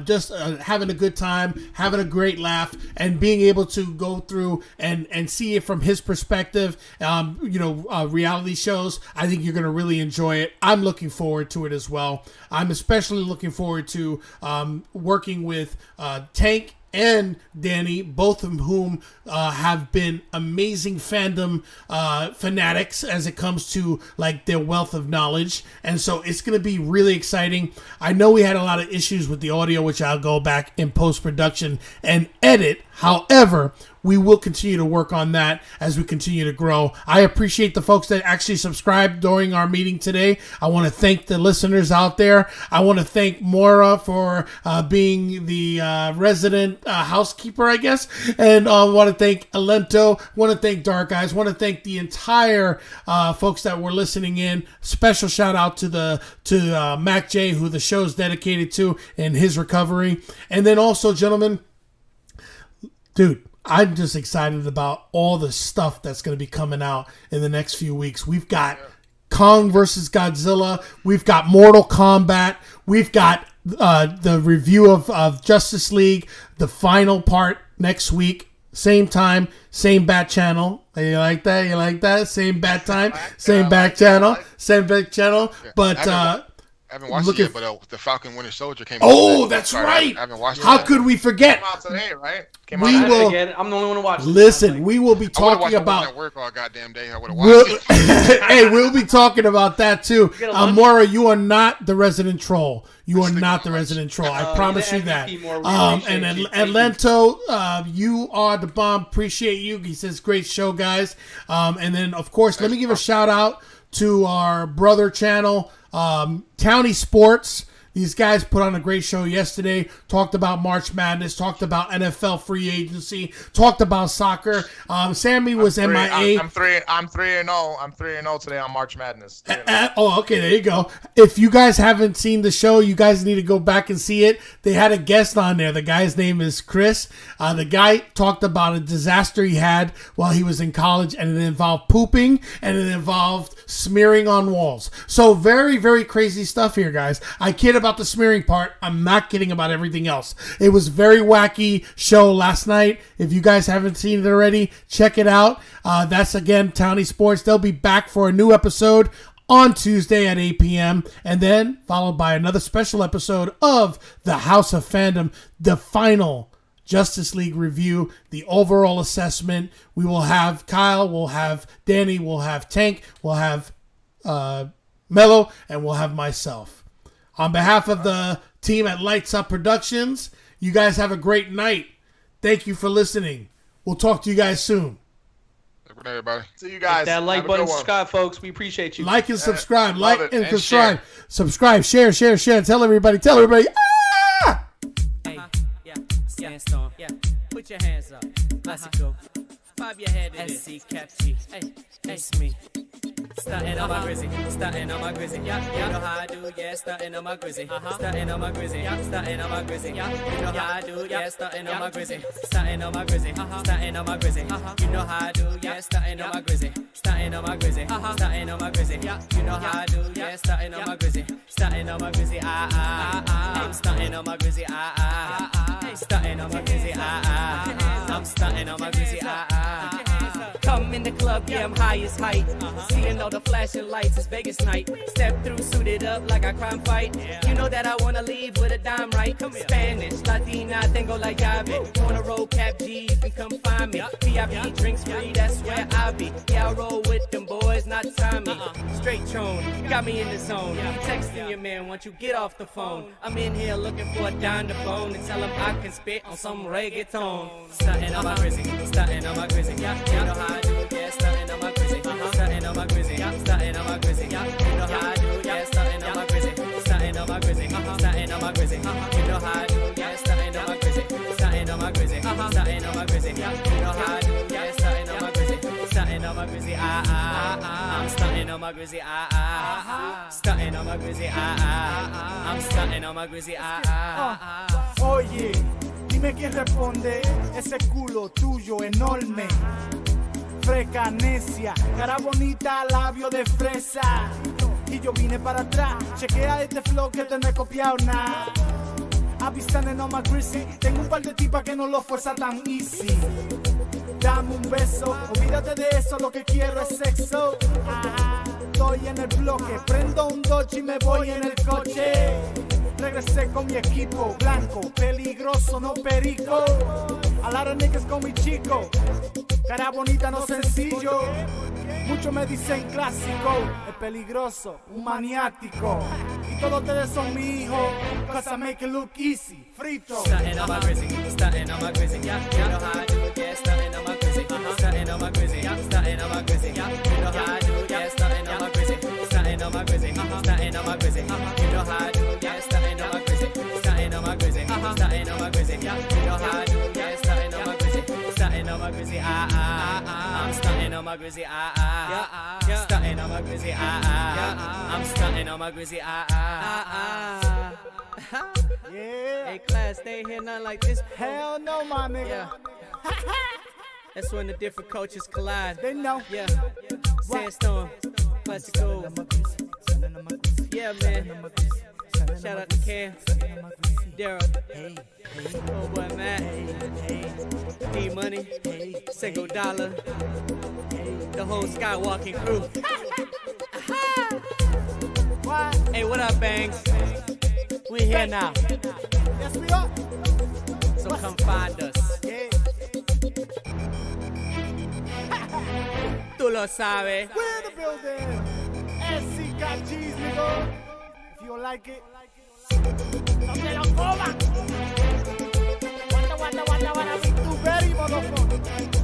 just having a good time, having a great laugh, and being able to go through and see it from his perspective, reality shows, I think you're gonna really enjoy it. I'm looking forward to it as well. I'm especially looking forward to working with Tank and Danny, both of whom have been amazing fandom fanatics as it comes to like their wealth of knowledge, and so it's going to be really exciting. I know we had a lot of issues with the audio, which I'll go back in post-production and edit. However, we will continue to work on that as we continue to grow. I appreciate the folks that actually subscribed during our meeting today. I want to thank the listeners out there. I want to thank Moira for being the resident housekeeper, I guess. And I want to thank Alento. Want to thank Dark Eyes. Want to thank the entire folks that were listening in. Special shout out to Mac J, who the show is dedicated to in his recovery. And then also, gentlemen, dude, I'm just excited about all the stuff that's going to be coming out in the next few weeks. We've got Kong versus Godzilla. We've got Mortal Kombat. We've got the review of Justice League, the final part next week. Same time, same bat channel. You like that? You like that? Same bat time, same bat channel, same bat channel. But I haven't watched it yet, but the Falcon Winter Soldier came out. Oh, that's right. I haven't watched it. How could we forget? Came out today, right? I'm the only one to watch it. Listen, we will be talking about. At work all goddamn day. I would have watched it. Hey, we'll be talking about that too. Amora, you are not the resident troll. You are not the resident troll. I promise you that. And then Lento, you are the bomb. Appreciate you. He says, great show, guys. And then, of course, let me give a shout out to our brother channel, Townie Sports. These guys put on a great show yesterday, talked about March Madness, talked about NFL free agency, talked about soccer. Sammy was MIA. I'm 3-0. I'm 3-0 today on March Madness. Okay, there you go. If you guys haven't seen the show, you guys need to go back and see it. They had a guest on there. The guy's name is Chris. The guy talked about a disaster he had while he was in college, and it involved pooping, and it involved smearing on walls. So very, very crazy stuff here, guys. I kid about the smearing part. I'm not kidding about everything else. It was very wacky show last night. If you guys haven't seen it already, check it out. That's again Townie Sports. They'll be back for a new episode on Tuesday at 8 p.m. and then followed by another special episode of the House of Fandom, the final Justice League review, the overall assessment. We will have Kyle, we'll have Danny, we'll have Tank, we'll have Mello, and we'll have myself. On behalf of the team at Lights Up Productions, you guys have a great night. Thank you for listening. We'll talk to you guys soon. Good night, everybody. See you guys. Hit that like button, subscribe, folks. We appreciate you. Like and subscribe. Like and subscribe. Share. Subscribe. Share. Tell everybody. Ah! Hey, yeah, sandstorm. Yeah, put your hands up. Let's go. Bob your head to SC Capchi. Hey, it's me. Starting on my grizzy, starting on my grizzy, yeah, you know how I do, yeah, starting on my grizzy, starting on my grizzy, yeah, starting on my grizzy, yeah, you know how I do, yeah, starting on my grizzy, starting on my grizzy, starting on my grizzy, you know how I do, yeah, starting on my grizzy, starting on my grizzy, starting on my grizzy, yeah, you know how I do, yeah, starting on my grizzy, starting on my grizzy, I'm starting on my grizzy, starting on my grizzy, I'm starting on my grizzy, Come in the club, yeah, I'm high as height. Seeing all the flashing lights, it's Vegas night. Step through, suited up like a crime fight. You know that I wanna leave with a dime, right? Spanish, Latina, tengo la llave. Wanna roll cap G, you can come find me. VIP drinks free, that's where I be. Yeah, I roll with them boys, not Tommy. Straight tone, got me in the zone. You texting your man, once you get off the phone. I'm in here looking for a dime to bone and tell him I can spit on some reggaeton. Starting on my grizzy, starting on my grizzy. Yeah, you know how I do, yeah, starting on my grizzy, starting on my grizzy, yeah, starting on my grizzy, yeah, you know how I do, yeah, starting on my grizzy, starting on my grizzy, starting on my grizzy, you know how I do, yeah, starting on my grizzy, starting on my grizzy, starting on my grizzy, yeah, you know how I do, yeah, starting on my grizzy, starting on my grizzy, I'm starting on my grizzy, starting on my grizzy, I'm starting on my grizzy, Oye, dime quién responde ese culo tuyo enorme. Freca necia, cara bonita, labio de fresa. Y yo vine para atrás, chequea este flow que te no he copiado nada. Avisane no más greasy, tengo un par de tipas que no lo fuerza tan easy. Dame un beso, olvídate de eso, lo que quiero es sexo. Estoy en el bloque, prendo un Dodge y me voy en el coche. Regresé con mi equipo, blanco, peligroso, no perico. A lot of niggas con mi chico, cara bonita, no sencillo. Muchos me dicen clásico, es peligroso, un maniático. Y todos ustedes son mi hijo, cause I make it look easy, frito. Starting on my grizzy, starting on my grizzy, yeah, you know how I do, yeah, starting on my grizzy, starting on my grizzy, yeah, starting on my grizzy, yeah, you know how I do, yeah, starting on my grizzy, starting on my grizzy, starting on my grizzy, you know how I do, yeah, starting on my grizzy, starting on my grizzy, starting on my grizzy, yeah, you know how I do, yeah, starting on my grizzy, starting on my grizzy, I'm starting on my grizzy, starting on my grizzy, I'm starting on my grizzy, Yeah. Hey class, they ain't hear nothing like this. Hell no, my nigga. Yeah. That's when the different cultures collide. They know. Yeah. Sandstorm, classical. Yeah, man. Shout out to Cam, Daryl, oh boy Matt, D Money, Single Dollar, the whole Skywalking crew. Hey, what up, Bangs? We here now, Yes, we are. so come find us. Yeah. Tú lo sabes. We're in the building. SC got cheese, nigga. If you don't like it, no te lo comas. Wanda, wanda, wanda, wanda. Tú very, motherfucker.